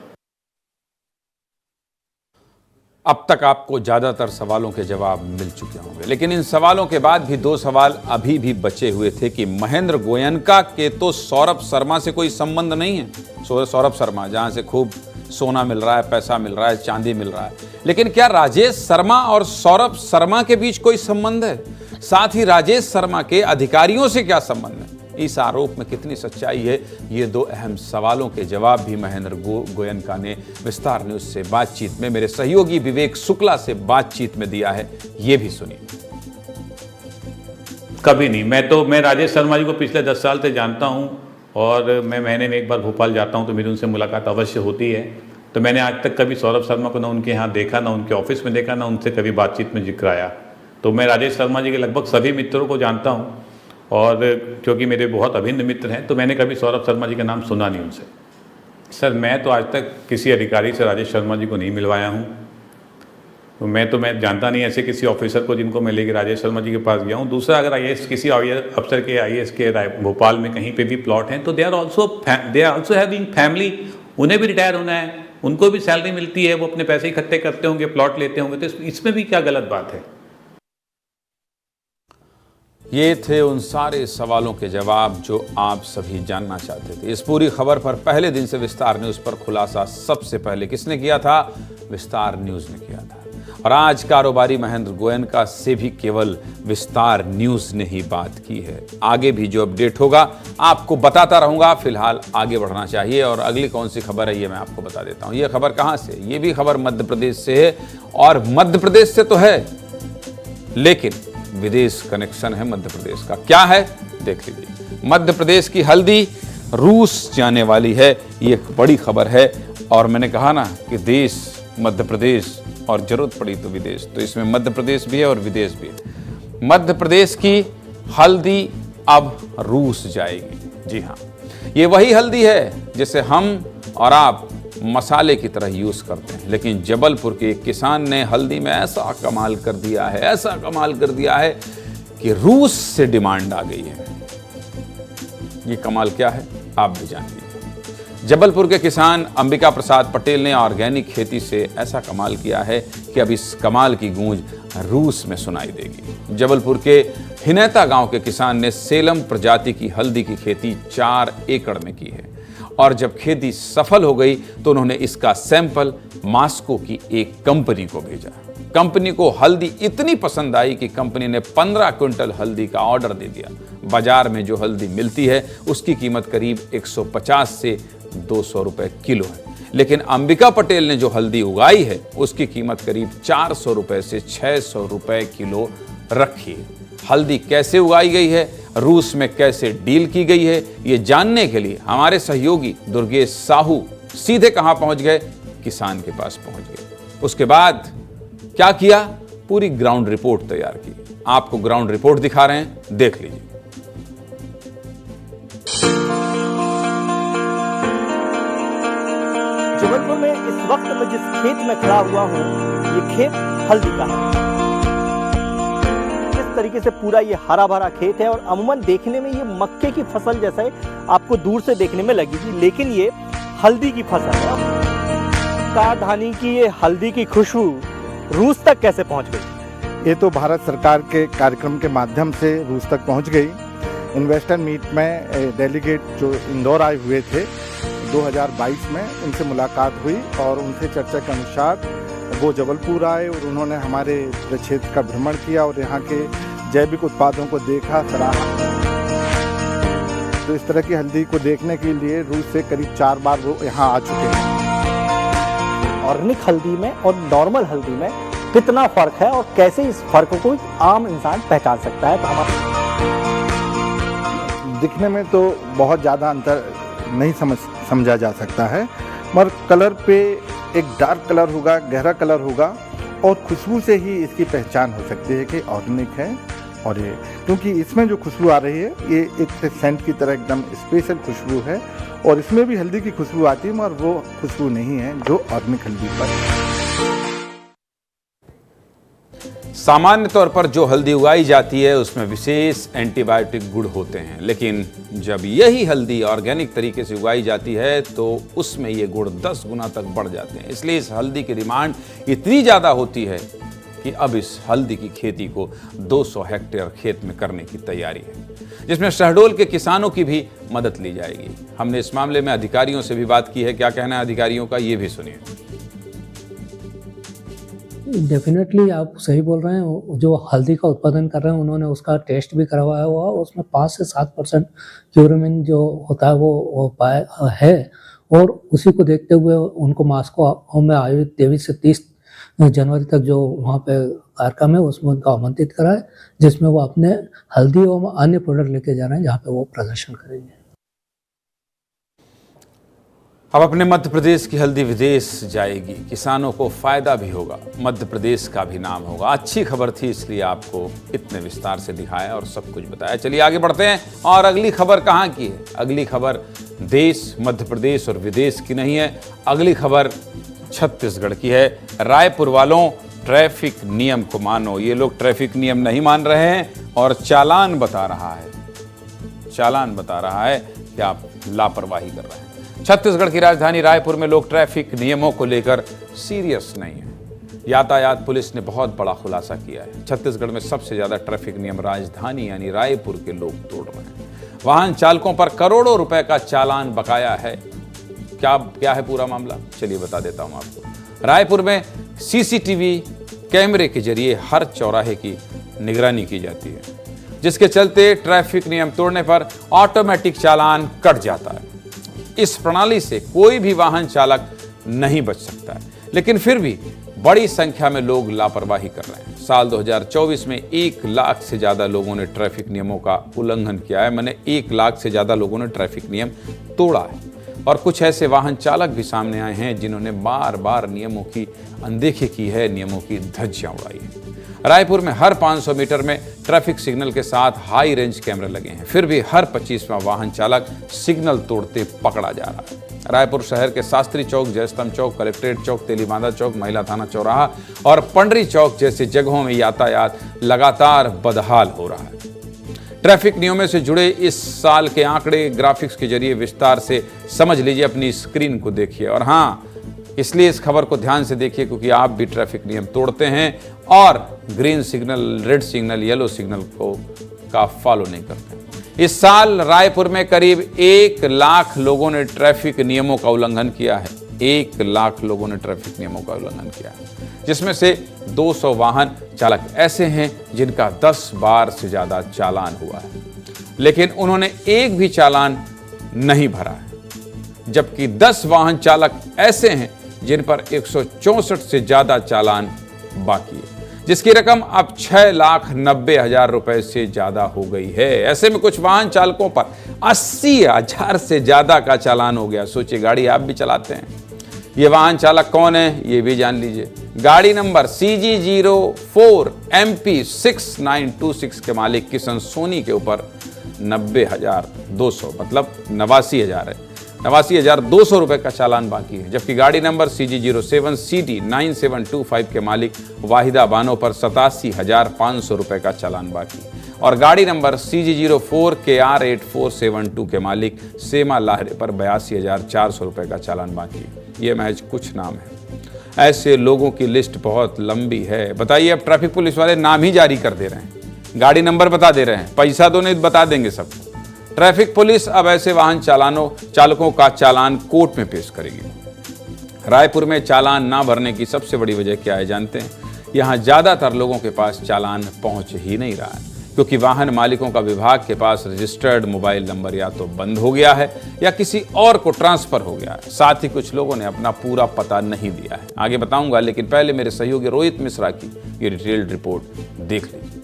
अब तक आपको ज्यादातर सवालों के जवाब मिल चुके होंगे, लेकिन इन सवालों के बाद भी 2 सवाल अभी भी बचे हुए थे कि महेंद्र गोयनका के तो सौरभ शर्मा से कोई संबंध नहीं है। सौरभ शर्मा जहां से खूब सोना मिल रहा है, पैसा मिल रहा है, चांदी मिल रहा है, लेकिन क्या राजेश शर्मा और सौरभ शर्मा के बीच कोई संबंध है? साथ ही राजेश शर्मा के अधिकारियों से क्या संबंध है? इस आरोप में कितनी सच्चाई है? ये 2 अहम सवालों के जवाब भी महेंद्र गोयनका ने विस्तार न्यूज से बातचीत में मेरे सहयोगी विवेक शुक्ला से बातचीत में दिया है। ये भी सुनिए। कभी नहीं। मैं राजेश शर्मा जी को पिछले 10 साल से जानता हूं, और मैं महीने में एक बार भोपाल जाता हूं तो मेरी उनसे मुलाकात अवश्य होती है। तो मैंने आज तक कभी सौरभ शर्मा को ना उनके यहाँ देखा, ना उनके ऑफिस में देखा, ना उनसे कभी बातचीत में जिक्र आया। तो मैं राजेश शर्मा जी के लगभग सभी मित्रों को जानता हूँ, और क्योंकि मेरे बहुत अभिन्न मित्र हैं, तो मैंने कभी सौरभ शर्मा जी का नाम सुना नहीं उनसे। सर, मैं तो आज तक किसी अधिकारी से राजेश शर्मा जी को नहीं मिलवाया हूँ। तो मैं जानता नहीं ऐसे किसी ऑफिसर को जिनको मैं लेके राजेश शर्मा जी के पास गया हूँ। दूसरा, अगर किसी अफसर के IAS के भोपाल में कहीं पे भी प्लॉट हैं, तो they are also having family. उन्हें भी रिटायर होना है, उनको भी सैलरी मिलती है, वो अपने पैसे इकट्ठे करते होंगे, प्लॉट लेते होंगे, तो इसमें भी क्या गलत बात है? ये थे उन सारे सवालों के जवाब जो आप सभी जानना चाहते थे। इस पूरी खबर पर पहले दिन से विस्तार न्यूज पर खुलासा सबसे पहले किसने किया था? विस्तार न्यूज ने किया था। और आज कारोबारी महेंद्र गोयनका से भी केवल विस्तार न्यूज ने ही बात की है। आगे भी जो अपडेट होगा आपको बताता रहूंगा। फिलहाल आगे बढ़ना चाहिए, और अगली कौन सी खबर है ये मैं आपको बता देता हूं। ये खबर कहां से? ये भी खबर मध्य प्रदेश से है, और मध्य प्रदेश से तो है, लेकिन विदेश कनेक्शन है मध्य प्रदेश का। क्या है देख लीजिए। मध्य प्रदेश की हल्दी रूस जाने वाली है, ये एक बड़ी खबर है। और मैंने कहा ना कि देश मध्य प्रदेश, और जरूरत पड़ी तो विदेश, तो इसमें मध्य प्रदेश भी है और विदेश भी है। मध्य प्रदेश की हल्दी अब रूस जाएगी। जी हाँ, ये वही हल्दी है जिसे हम और आप मसाले की तरह यूज करते हैं, लेकिन जबलपुर के एक किसान ने हल्दी में ऐसा कमाल कर दिया है, कि रूस से डिमांड आ गई है। ये कमाल क्या है आप भी जान लीजिए। जबलपुर के किसान अंबिका प्रसाद पटेल ने ऑर्गेनिक खेती से ऐसा कमाल किया है कि अब इस कमाल की गूंज रूस में सुनाई देगी। जबलपुर के हिनेता गांव के किसान ने सेलम प्रजाति की हल्दी की खेती 4 एकड़ में की है, और जब खेती सफल हो गई तो उन्होंने इसका सैंपल मास्को की एक कंपनी को भेजा। कंपनी को हल्दी इतनी पसंद आई कि कंपनी ने 15 क्विंटल हल्दी का ऑर्डर दे दिया। बाजार में जो हल्दी मिलती है उसकी कीमत करीब 150 से 200 रुपए किलो है, लेकिन अंबिका पटेल ने जो हल्दी उगाई है उसकी कीमत करीब 400 रुपए से 600 रुपए किलो रखी है। हल्दी कैसे उगाई गई है, रूस में कैसे डील की गई है, ये जानने के लिए हमारे सहयोगी दुर्गेश साहू सीधे कहां पहुंच गए? किसान के पास पहुंच गए। उसके बाद क्या किया? पूरी ग्राउंड रिपोर्ट तैयार की। आपको ग्राउंड रिपोर्ट दिखा रहे हैं, देख लीजिए। जबलपुर में इस वक्त मैं जिस खेत में खड़ा हुआ हूँ, ये खेत हल्दी का है। इस तरीके से पूरा ये हरा भरा खेत है, और अमूमन देखने में ये मक्के की फसल जैसा आपको दूर से देखने में लगेगी, लेकिन ये हल्दी की फसल है। कारधानी की ये हल्दी की खुशबू रूस तक कैसे पहुंच गई? ये तो भारत सरकार के कार्यक्रम के माध्यम से रूस तक पहुंच गई। इन्वेस्टर मीट में डेलीगेट जो इंदौर आए हुए थे 2022 में, उनसे मुलाकात हुई और उनसे चर्चा के अनुसार वो जबलपुर आए और उन्होंने हमारे क्षेत्र का भ्रमण किया और यहाँ के जैविक उत्पादों को देखा, सराहा। तो इस तरह की हल्दी को देखने के लिए रूस से करीब 4 बार वो यहाँ आ चुके हैं। ऑर्गेनिक हल्दी में और नॉर्मल हल्दी में कितना फर्क है और कैसे इस फर्क को आम इंसान पहचान सकता है? तो हमारा दिखने में तो बहुत ज़्यादा अंतर नहीं समझा जा सकता है, मगर कलर पे एक डार्क कलर होगा, गहरा कलर होगा और खुशबू से ही इसकी पहचान हो सकती है कि ऑर्गेनिक है। और ये क्योंकि इसमें जो खुशबू आ रही है ये एक सेंट की तरह एकदम स्पेशल खुशबू है और इसमें भी हल्दी की खुशबू आती है, मगर वो खुशबू नहीं है जो ऑर्गेनिक हल्दी पर है। सामान्य तौर पर जो हल्दी उगाई जाती है उसमें विशेष एंटीबायोटिक गुण होते हैं, लेकिन जब यही हल्दी ऑर्गेनिक तरीके से उगाई जाती है तो उसमें ये गुण 10 गुना तक बढ़ जाते हैं। इसलिए इस हल्दी की डिमांड इतनी ज़्यादा होती है कि अब इस हल्दी की खेती को 200 हेक्टेयर खेत में करने की तैयारी है, जिसमें शहडोल के किसानों की भी मदद ली जाएगी। हमने इस मामले में अधिकारियों से भी बात की है। क्या कहना है अधिकारियों का, ये भी सुनिए। डेफिनेटली आप सही बोल रहे हैं। जो हल्दी का उत्पादन कर रहे हैं उन्होंने उसका टेस्ट भी करवाया हुआ, उसमें 5 से 7% क्यूरमिन जो होता है वो पाया है और उसी को देखते हुए उनको मास्को में आयोजित 23 से 30 जनवरी तक जो वहाँ पे कार्यक्रम है उसमें उनको आमंत्रित करा है, जिसमें वो अपने हल्दी और अन्य प्रोडक्ट लेके जा रहे हैं जहाँ पे वो प्रदर्शन करेंगे। अब अपने मध्य प्रदेश की हल्दी विदेश जाएगी, किसानों को फायदा भी होगा, मध्य प्रदेश का भी नाम होगा। अच्छी खबर थी इसलिए आपको इतने विस्तार से दिखाया और सब कुछ बताया। चलिए आगे बढ़ते हैं। और अगली खबर कहाँ की है? अगली खबर देश, मध्य प्रदेश और विदेश की नहीं है। अगली खबर छत्तीसगढ़ की है। रायपुर वालों, ट्रैफिक नियम को मानो। ये लोग ट्रैफिक नियम नहीं मान रहे हैं और चालान बता रहा है कि आप लापरवाही कर रहे हैं। छत्तीसगढ़ की राजधानी रायपुर में लोग ट्रैफिक नियमों को लेकर सीरियस नहीं है। यातायात पुलिस ने बहुत बड़ा खुलासा किया है। छत्तीसगढ़ में सबसे ज्यादा ट्रैफिक नियम राजधानी यानी रायपुर के लोग तोड़ रहे हैं। वाहन चालकों पर करोड़ों रुपए का चालान बकाया है। क्या है पूरा मामला, चलिए बता देता हूं आपको। रायपुर में सीसीटीवी कैमरे के जरिए हर चौराहे की निगरानी की जाती है, जिसके चलते ट्रैफिक नियम तोड़ने पर ऑटोमेटिक चालान कट जाता है। इस प्रणाली से कोई भी वाहन चालक नहीं बच सकता है, लेकिन फिर भी बड़ी संख्या में लोग लापरवाही कर रहे हैं। साल 2024 में 1 लाख से ज्यादा लोगों ने ट्रैफिक नियमों का उल्लंघन किया है। मैंने 1 लाख से ज्यादा लोगों ने ट्रैफिक नियम तोड़ा है। और कुछ ऐसे वाहन चालक भी सामने आए हैं जिन्होंने बार बार नियमों की अनदेखी की है, नियमों की धज्जियां उड़ाई है। रायपुर में हर 500 मीटर में ट्रैफिक सिग्नल के साथ हाई रेंज कैमरे लगे हैं, फिर भी हर 25वां वाहन चालक सिग्नल तोड़ते पकड़ा जा रहा है। रायपुर शहर के शास्त्री चौक, जयस्तंभ चौक, कलेक्ट्रेट चौक, तेलीबांधा चौक, महिला थाना चौराहा और पंडरी चौक जैसे जगहों में यातायात लगातार बदहाल हो रहा है। ट्रैफिक नियमों से जुड़े इस साल के आंकड़े ग्राफिक्स के जरिए विस्तार से समझ लीजिए, अपनी स्क्रीन को देखिए। और हाँ, इसलिए इस खबर को ध्यान से देखिए क्योंकि आप भी ट्रैफिक नियम तोड़ते हैं और green signal, red signal, yellow signal का फॉलो नहीं करते। इस साल रायपुर में करीब 1 लाख लोगों ने ट्रैफिक नियमों का उल्लंघन किया है। 1 लाख लोगों ने ट्रैफिक नियमों का उल्लंघन किया है, जिसमें से 200 वाहन चालक ऐसे हैं जिनका 10 बार से ज्यादा चालान हुआ है, लेकिन उन्होंने एक भी चालान नहीं भरा है। जबकि 10 वाहन चालक ऐसे हैं जिन पर 164 से ज्यादा चालान बाकी है, जिसकी रकम अब 6,90,000 रुपए से ज्यादा हो गई है। ऐसे में कुछ वाहन चालकों पर 80,000 से ज्यादा का चालान हो गया। सोचिए, गाड़ी आप भी चलाते हैं। ये वाहन चालक कौन है ये भी जान लीजिए। गाड़ी नंबर CG04 MP 6926 के मालिक किशन सोनी के ऊपर 90,200 मतलब 89,000 है, 89,200 रुपए का चालान बाकी है। जबकि गाड़ी नंबर CG07 CD 9725 के मालिक वाहिदा बानो पर 87,500 रुपए का चालान बाकी है। और गाड़ी नंबर CG04 KR 8472 के मालिक सेमा लाहरे पर 82,400 रुपए का चालान बाकी है। ये महज कुछ नाम है। ऐसे लोगों की लिस्ट बहुत लंबी है। बताइए, अब ट्रैफिक पुलिस वाले नाम ही जारी कर दे रहे हैं, गाड़ी नंबर बता दे रहे हैं, पैसा तो नहीं बता देंगे सबको। ट्रैफिक पुलिस अब ऐसे वाहन चालकों का चालान कोर्ट में पेश करेगी। रायपुर में चालान ना भरने की सबसे बड़ी वजह क्या है जानते हैं? यहाँ ज्यादातर लोगों के पास चालान पहुंच ही नहीं रहा है, क्योंकि वाहन मालिकों का विभाग के पास रजिस्टर्ड मोबाइल नंबर या तो बंद हो गया है या किसी और को ट्रांसफर हो गया है। साथ ही कुछ लोगों ने अपना पूरा पता नहीं दिया है। आगे बताऊंगा, लेकिन पहले मेरे सहयोगी रोहित मिश्रा की ये डिटेल्ड रिपोर्ट देख लीजिए।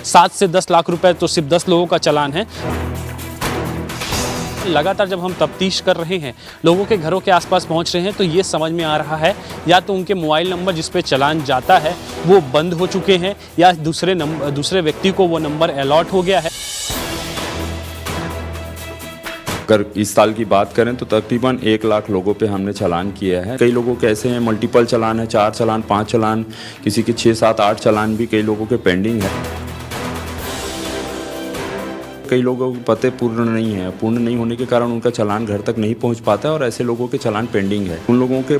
सात से 10 लाख रुपए तो सिर्फ 10 लोगों का चालान है। लगातार जब हम तफ्तीश कर रहे हैं, लोगों के घरों के आसपास पहुंच रहे हैं, तो ये समझ में आ रहा है या तो उनके मोबाइल नंबर जिस पे चालान जाता है वो बंद हो चुके हैं या दूसरे व्यक्ति को वो नंबर अलॉट हो गया है। अगर इस साल की बात करें तो तकरीबन 1 लाख लोगों पे हमने चालान किया है। कई लोगों के ऐसे हैं मल्टीपल चालान है, 4 चालान 5 चालान, किसी के 6 7 8 चालान भी कई लोगों के पेंडिंग है। कई लोगों के पते पूर्ण नहीं होने के कारण उनका चालान घर तक नहीं पहुंच पाता है और ऐसे लोगों के चालान पेंडिंग है। उन लोगों के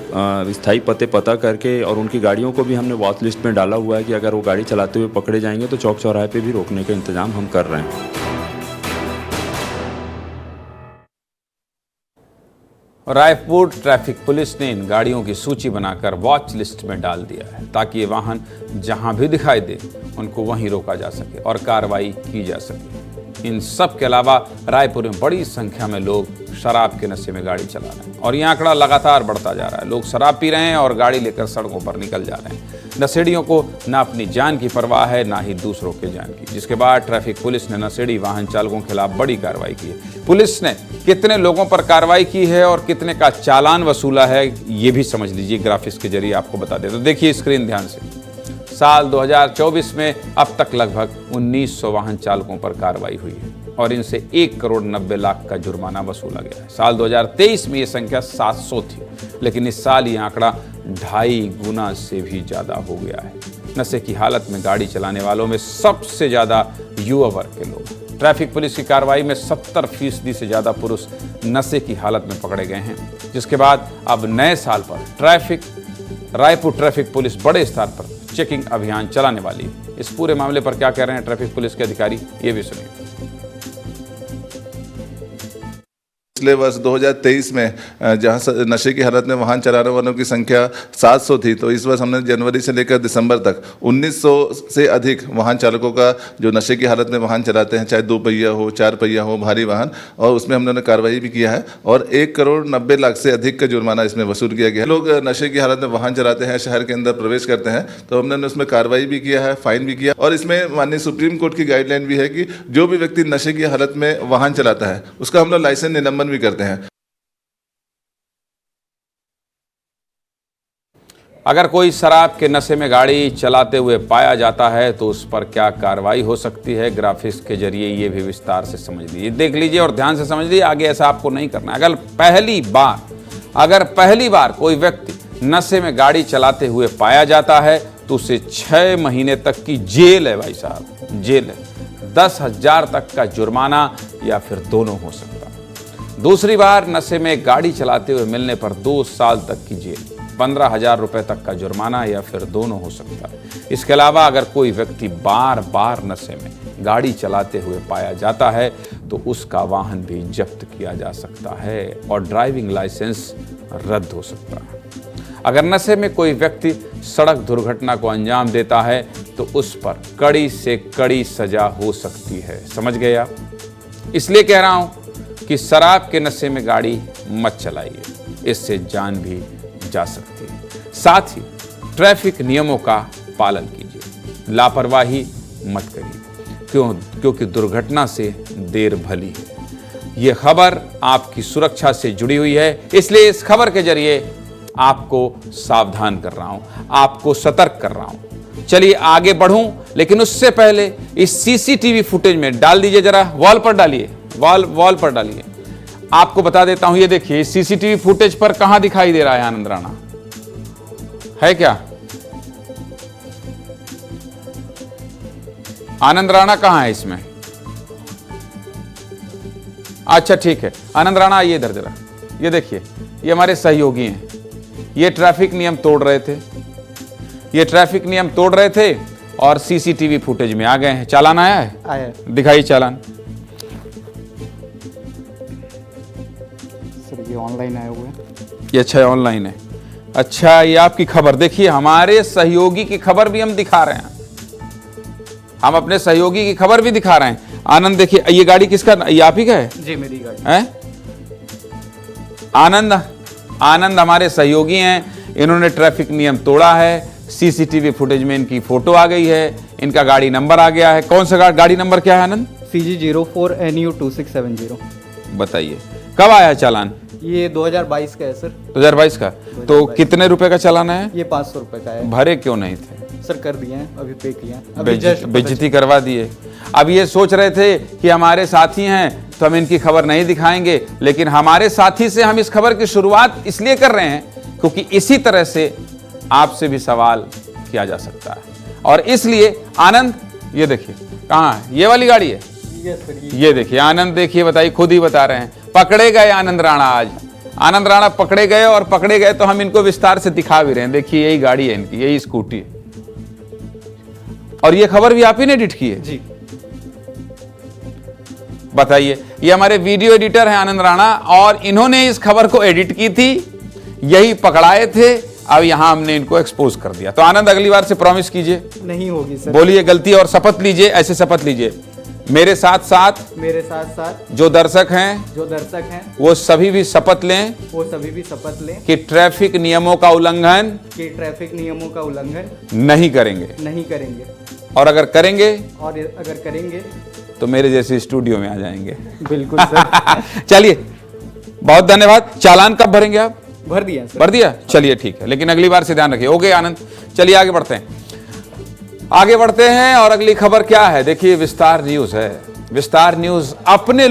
स्थायी पते पता करके और उनकी गाड़ियों को भी हमने वॉच लिस्ट में डाला हुआ है कि अगर वो गाड़ी चलाते हुए पकड़े जाएंगे तो चौक चौराहे पे भी रोकने का इंतजाम हम कर रहे हैं। रायपुर ट्रैफिक पुलिस ने इन गाड़ियों की सूची बनाकर वॉच लिस्ट में डाल दिया है, ताकि ये वाहन जहां भी दिखाई दे उनको वहीं रोका जा सके और कार्रवाई की जा सके। इन सब के अलावा रायपुर में बड़ी संख्या में लोग शराब के नशे में गाड़ी चला रहे हैं और ये आंकड़ा लगातार बढ़ता जा रहा है। लोग शराब पी रहे हैं और गाड़ी लेकर सड़कों पर निकल जा रहे हैं। नशेड़ियों को ना अपनी जान की परवाह है, ना ही दूसरों के जान की, जिसके बाद ट्रैफिक पुलिस ने नशेड़ी वाहन चालकों के खिलाफ बड़ी कार्रवाई की है। पुलिस ने कितने लोगों पर कार्रवाई की है और कितने का चालान वसूला है, ये भी समझ लीजिए, ग्राफिक्स के जरिए आपको बता दें। तो देखिए स्क्रीन ध्यान से। साल 2024 में अब तक लगभग 1900 वाहन चालकों पर कार्रवाई हुई है और इनसे 1 करोड़ 90 लाख का जुर्माना वसूला गया है। साल 2023 में ये संख्या 700 थी, लेकिन इस साल ये आंकड़ा 2.5 गुना से भी ज्यादा हो गया है। नशे की हालत में गाड़ी चलाने वालों में सबसे ज्यादा युवा वर्ग के लोग। ट्रैफिक पुलिस की कार्रवाई में 70% से ज्यादा पुरुष नशे की हालत में पकड़े गए हैं, जिसके बाद अब नए साल पर रायपुर ट्रैफिक पुलिस बड़े स्तर पर चेकिंग अभियान चलाने वाली है। इस पूरे मामले पर क्या कह रहे हैं ट्रैफिक पुलिस के अधिकारी, ये भी सुनिए। पिछले वर्ष 2023 में जहां नशे की हालत में वाहन चलाने वालों की संख्या 700 थी, तो इस वर्ष हमने जनवरी से लेकर दिसंबर तक 1900 से अधिक वाहन चालकों का जो नशे की हालत में वाहन चलाते हैं, चाहे 2 पहिया हो 4 पहिया हो भारी वाहन, और उसमें हमने कार्रवाई भी किया है और 1 करोड़ 90 लाख से अधिक का जुर्माना इसमें वसूल किया गया है। लोग नशे की हालत में वाहन चलाते हैं, शहर के अंदर प्रवेश करते हैं, तो हमने उसमें कार्रवाई भी किया है, फाइन भी किया। और इसमें माननीय सुप्रीम कोर्ट की गाइडलाइन भी है कि जो भी व्यक्ति नशे की हालत में वाहन चलाता है उसका हम लोग लाइसेंस निलंबन भी करते हैं। अगर कोई शराब के नशे में गाड़ी चलाते हुए पाया जाता है तो उस पर क्या कार्रवाई हो सकती है, ग्राफिक्स के जरिए ये भी विस्तार से समझ लीजिए, देख लीजिए और ध्यान से समझ लीजिए। आगे ऐसा आपको नहीं करना है। अगर पहली बार कोई व्यक्ति नशे में गाड़ी चलाते हुए पाया जाता है तो उसे 6 महीने तक की जेल है, भाई साहब, जेल है। 10,000 तक का जुर्माना या फिर दोनों हो सकता है। दूसरी बार नशे में गाड़ी चलाते हुए मिलने पर 2 साल तक की जेल, 15,000 रुपए तक का जुर्माना या फिर दोनों हो सकता है। इसके अलावा अगर कोई व्यक्ति बार बार नशे में गाड़ी चलाते हुए पाया जाता है तो उसका वाहन भी जब्त किया जा सकता है और ड्राइविंग लाइसेंस रद्द हो सकता है। अगर नशे में कोई व्यक्ति सड़क दुर्घटना को अंजाम देता है तो उस पर कड़ी से कड़ी सजा हो सकती है। समझ गए आप? इसलिए कह रहा हूं कि शराब के नशे में गाड़ी मत चलाइए, इससे जान भी जा सकती है। साथ ही ट्रैफिक नियमों का पालन कीजिए, लापरवाही मत करिए, क्योंकि दुर्घटना से देर भली है। यह खबर आपकी सुरक्षा से जुड़ी हुई है, इसलिए इस खबर के जरिए आपको सावधान कर रहा हूं, आपको सतर्क कर रहा हूं। चलिए आगे बढ़ूं, लेकिन उससे पहले इस सीसीटीवी फुटेज में डाल दीजिए, जरा वॉल पर डालिए, वॉल पर डालिए। आपको बता देता हूं, ये देखिए सीसीटीवी फुटेज पर कहां दिखाई दे रहा है आनंद राणा, है क्या? आनंद राणा कहाँ है इसमें? अच्छा ठीक है, आनंद राणा आइए इधर जरा। ये देखिए, ये हमारे सहयोगी हैं, ये ट्रैफिक नियम तोड़ रहे थे, ये ट्रैफिक नियम तोड़ रहे थे और सीसीटीवी फुटेज में आ गए हैं। चालान आया है? आया है। दिखाइए चालान। सर ये ऑनलाइन आया हुआ है। ये अच्छा ऑनलाइन है। अच्छा, ये आपकी खबर देखिए, हमारे सहयोगी की खबर भी हम दिखा रहे हैं, हम अपने सहयोगी की खबर भी दिखा रहे हैं। आनंद देखिए, ये गाड़ी किसका, ये आप ही का है? जी मेरी गाड़ी है। आनंद हमारे सहयोगी हैं, इन्होंने ट्रैफिक नियम तोड़ा है, सीसीटीवी फुटेज में इनकी फोटो आ गई है, इनका गाड़ी नंबर आ गया है। कौन सा गाड़ी नंबर क्या है आनंद? CG04NU2670। बताइए कब आया चालान? ये 2022 का है सर। 2022 का। तो कितने रुपए का चालान है? ये 500 रुपए का है। भरे क्यों नहीं थे? सर कर दिए हैं, अभी पे किए हैं, बेइज्जती करवा दिए। अब ये सोच रहे थे कि हमारे साथी हैं तो हम इनकी खबर नहीं दिखाएंगे, लेकिन हमारे साथी से हम इस खबर की शुरुआत इसलिए कर रहे हैं क्योंकि इसी तरह से आपसे भी सवाल किया जा सकता है। और इसलिए आनंद, ये देखिए कहाँ है, ये वाली गाड़ी है। ये देखिए आनंद, देखिए बताइए, खुद ही बता रहे हैं, पकड़े गए आनंद राणा। आज आनंद राणा पकड़े गए, और पकड़े गए तो हम इनको विस्तार से दिखा भी रहे हैं। देखिए यही गाड़ी है इनकी, यही स्कूटी है, और ये खबर भी आप ही ने एडिट की है? जी। बताइए, ये हमारे वीडियो एडिटर हैं आनंद राणा, और इन्होंने इस खबर को एडिट की थी, यही पकड़ाए थे, अब यहां हमने इनको एक्सपोज कर दिया। तो आनंद अगली बार से प्रॉमिस कीजिए नहीं होगी सर। बोलिए गलती, और शपथ लीजिए, ऐसे शपथ लीजिए, मेरे साथ साथ जो दर्शक हैं वो सभी भी शपथ लें कि ट्रैफिक नियमों का उल्लंघन नहीं करेंगे, और अगर करेंगे तो मेरे जैसे स्टूडियो में आ जाएंगे। बिल्कुल सर। चलिए, बहुत धन्यवाद। चालान कब भरेंगे आप? भर दिया सर। भर दिया? चलिए ठीक है, लेकिन अगली बार से ध्यान रखिए। ओके आनंद, चलिए आगे बढ़ते हैं। और अगली खबर क्या है? देखिए, विस्तार न्यूज है। विस्तार न्यूज अपने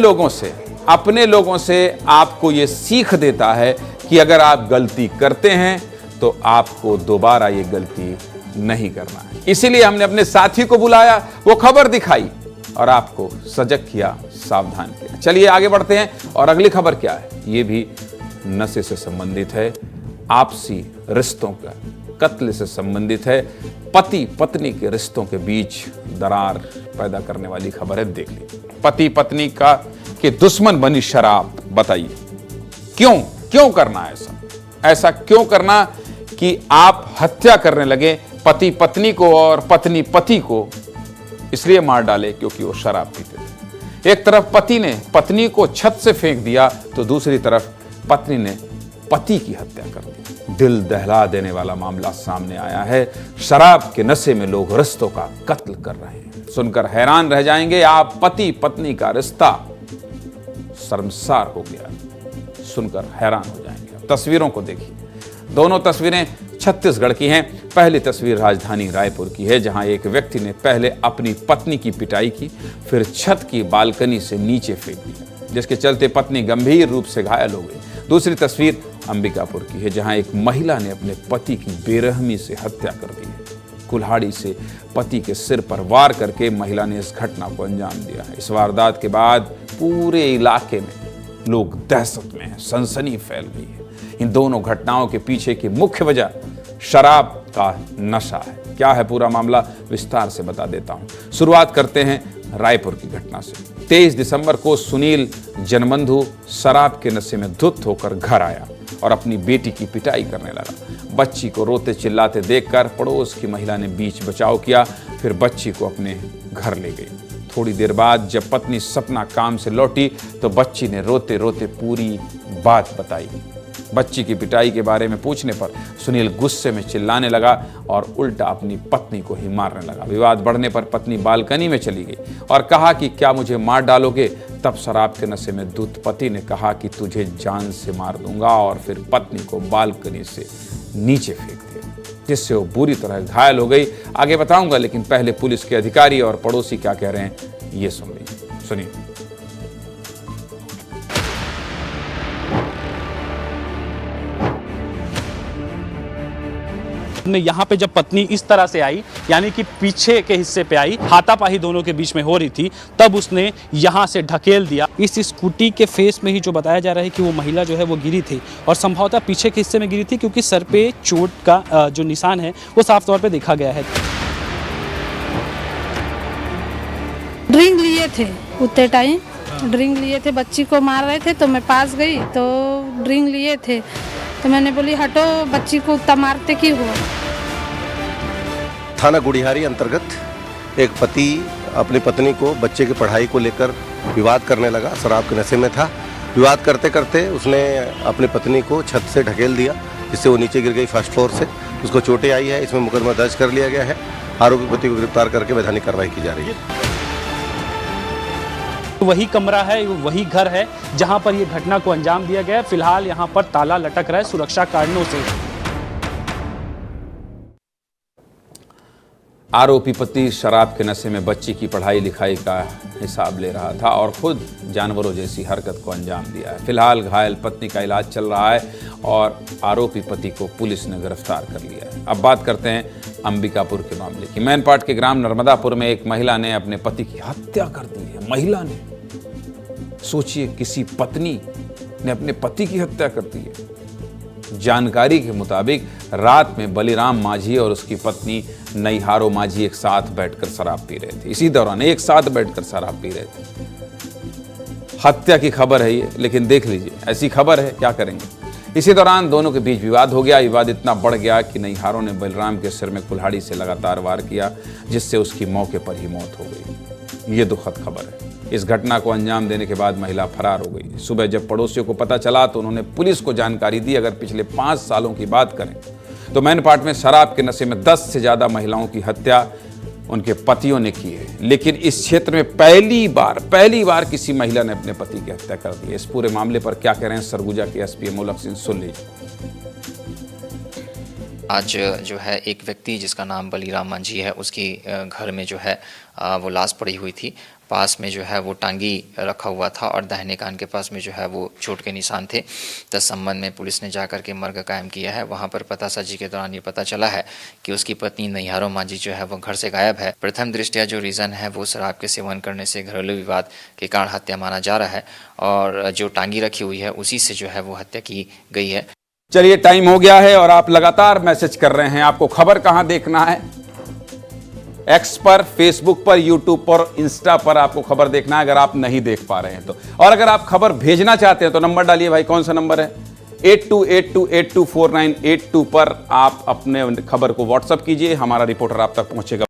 लोगों से आपको ये सीख देता है कि अगर आप गलती करते हैं तो आपको दोबारा ये गलती नहीं करना है। इसीलिए हमने अपने साथी को बुलाया, वो खबर दिखाई और आपको सजग किया, सावधान किया। चलिए आगे बढ़ते हैं। और अगली खबर क्या है? ये भी नशे से संबंधित है, आपसी रिश्तों का कत्ल से संबंधित है, पति पत्नी के रिश्तों के बीच दरार पैदा करने वाली खबर है। देख लीजिए, पति पत्नी के दुश्मन बनी शराब। बताइए क्यों करना ऐसा क्यों करना कि आप हत्या करने लगे पति पत्नी को, और पत्नी पति को इसलिए मार डाले क्योंकि वो शराब पीते थे। एक तरफ पति ने पत्नी को छत से फेंक दिया, तो दूसरी तरफ पत्नी ने पति की हत्या कर दी। दिल दहला देने वाला मामला सामने आया है। शराब के नशे में लोग रिश्तों का कत्ल कर रहे हैं। सुनकर हैरान रह जाएंगे आप, पति पत्नी का रिश्ता शर्मसार हो गया, सुनकर हैरान हो जाएंगे। तस्वीरों को देखिए, दोनों तस्वीरें छत्तीसगढ़ की हैं। पहली तस्वीर राजधानी रायपुर की है, जहां एक व्यक्ति ने पहले अपनी पत्नी की पिटाई की, फिर छत की बालकनी से नीचे फेंक दिया, जिसके चलते पत्नी गंभीर रूप से घायल हो गई। दूसरी तस्वीर अंबिकापुर की है, जहां एक महिला ने अपने पति की बेरहमी से हत्या कर दी है। कुल्हाड़ी से पति के सिर पर वार करके महिला ने इस घटना को अंजाम दिया है। इस वारदात के बाद पूरे इलाके में लोग दहशत में हैं, सनसनी फैल गई है। इन दोनों घटनाओं के पीछे की मुख्य वजह शराब का नशा है। क्या है पूरा मामला, विस्तार से बता देता हूं। शुरुआत करते हैं रायपुर की घटना से। 23 दिसंबर को सुनील जनबंधु शराब के नशे में धुत होकर घर आया और अपनी बेटी की पिटाई करने लगा। बच्ची को रोते चिल्लाते देखकर पड़ोस की महिला ने बीच बचाव किया, फिर बच्ची को अपने घर ले गई। थोड़ी देर बाद जब पत्नी सपना काम से लौटी तो बच्ची ने रोते रोते पूरी बात बताई। बच्ची की पिटाई के बारे में पूछने पर सुनील गुस्से में चिल्लाने लगा और उल्टा अपनी पत्नी को ही मारने लगा। विवाद बढ़ने पर पत्नी बालकनी में चली गई और कहा कि क्या मुझे मार डालोगे? तब शराब के नशे में धुत पति ने कहा कि तुझे जान से मार दूंगा, और फिर पत्नी को बालकनी से नीचे फेंक दिया, जिससे वो बुरी तरह घायल हो गई। आगे बताऊंगा, लेकिन पहले पुलिस के अधिकारी और पड़ोसी क्या कह रहे हैं ये सुन लीजिए, सुनिए। यहाँ पे जब पत्नी इस तरह से आई, यानी कि पीछे के हिस्से पे आई, हाथापाई दोनों के बीच में हो रही थी, तब उसने यहाँ से ढकेल दिया। इस स्कूटी के फेस में ही जो बताया जा रहा है कि वो महिला जो है वो गिरी थी और संभवतः पीछे के हिस्से में गिरी थी, क्योंकि सर पे चोट का जो निशान है वो साफ तौर पे देखा गया है। ड्रिंक लिए थे उतने टाइम, ड्रिंक लिए थे, बच्ची को मार रहे थे तो मैं पास गई तो ड्रिंक लिए थे तो मैंने बोली हटो, बच्ची को उतना मारते क्यों हो। थाना गुड़िहारी अंतर्गत एक पति अपनी पत्नी को बच्चे की पढ़ाई को लेकर विवाद करने लगा, शराब के नशे में था। विवाद करते करते उसने अपनी पत्नी को छत से ढकेल दिया, जिससे वो नीचे गिर गई फर्स्ट फ्लोर से। उसको चोटें आई है, इसमें मुकदमा दर्ज कर लिया गया है। आरोपी पति को गिरफ्तार करके वैधानिक कार्रवाई की जा रही है। वही कमरा है, वही घर है जहां पर यह घटना को अंजाम दिया गया। फिलहाल यहां पर ताला लटक रहा है सुरक्षा कारणों से। आरोपी पति शराब के नशे में बच्ची की पढ़ाई लिखाई का हिसाब ले रहा था और खुद जानवरों जैसी हरकत को अंजाम दिया है। फिलहाल घायल पत्नी का इलाज चल रहा है और आरोपी पति को पुलिस ने गिरफ्तार कर लिया है। अब बात करते हैं अंबिकापुर के मामले की। मैनपाट के ग्राम नर्मदापुर में एक महिला ने अपने पति की हत्या कर दी है। महिला ने, सोचिए, किसी पत्नी ने अपने पति की हत्या कर दी है। जानकारी के मुताबिक रात में बलिराम माझी और उसकी पत्नी नैहारो माझी एक साथ बैठकर शराब पी रहे थे। इसी दौरान एक साथ बैठकर शराब पी रहे थे। हत्या की खबर है ये, लेकिन देख लीजिए, ऐसी खबर है, क्या करेंगे। इसी दौरान दोनों के बीच विवाद हो गया। विवाद इतना बढ़ गया कि नैहारो ने बलराम के सिर में कुल्हाड़ी से लगातार वार किया, जिससे उसकी मौके पर ही मौत हो गई। ये दुखद खबर है। इस घटना को अंजाम देने के बाद महिला फरार हो गई। सुबह जब पड़ोसियों को पता चला तो उन्होंने पुलिस को जानकारी दी। अगर पिछले 5 सालों की बात करें तो मैनपाट में शराब के नशे में 10 से ज्यादा महिलाओं की हत्या उनके पतियों ने की है। लेकिन इस क्षेत्र में पहली बार किसी महिला ने अपने पति की हत्या कर दी है। इस पूरे मामले पर क्या कह रहे हैं सरगुजा के एसपी मोलक सिंह, सुन लीजिए। आज जो है एक व्यक्ति जिसका नाम बलिराम मांझी है, उसकी घर में जो है वो लाश पड़ी हुई थी। पास में जो है वो टांगी रखा हुआ था और दाहिने कान के पास में जो है वो चोट के निशान थे। इस संबंध में पुलिस ने जाकर के मर्ग कायम किया है। वहां पर पतासाजी के दौरान ये पता चला है कि उसकी पत्नी नैहारो माझी जो है वो घर से गायब है। प्रथम दृष्टया जो रीज़न है वो शराब के सेवन करने से घरेलू विवाद के कारण हत्या माना जा रहा है और जो टांगी रखी हुई है उसी से जो है वो हत्या की गई है। चलिए, टाइम हो गया है और आप लगातार मैसेज कर रहे हैं। आपको खबर कहां देखना है? एक्स पर, फेसबुक पर, यूट्यूब पर, इंस्टा पर आपको खबर देखना है, अगर आप नहीं देख पा रहे हैं तो। और अगर आप खबर भेजना चाहते हैं तो नंबर डालिए भाई, कौन सा नंबर है? 8282824982 पर आप अपने खबर को व्हाट्सएप कीजिए, हमारा रिपोर्टर आप तक पहुंचेगा।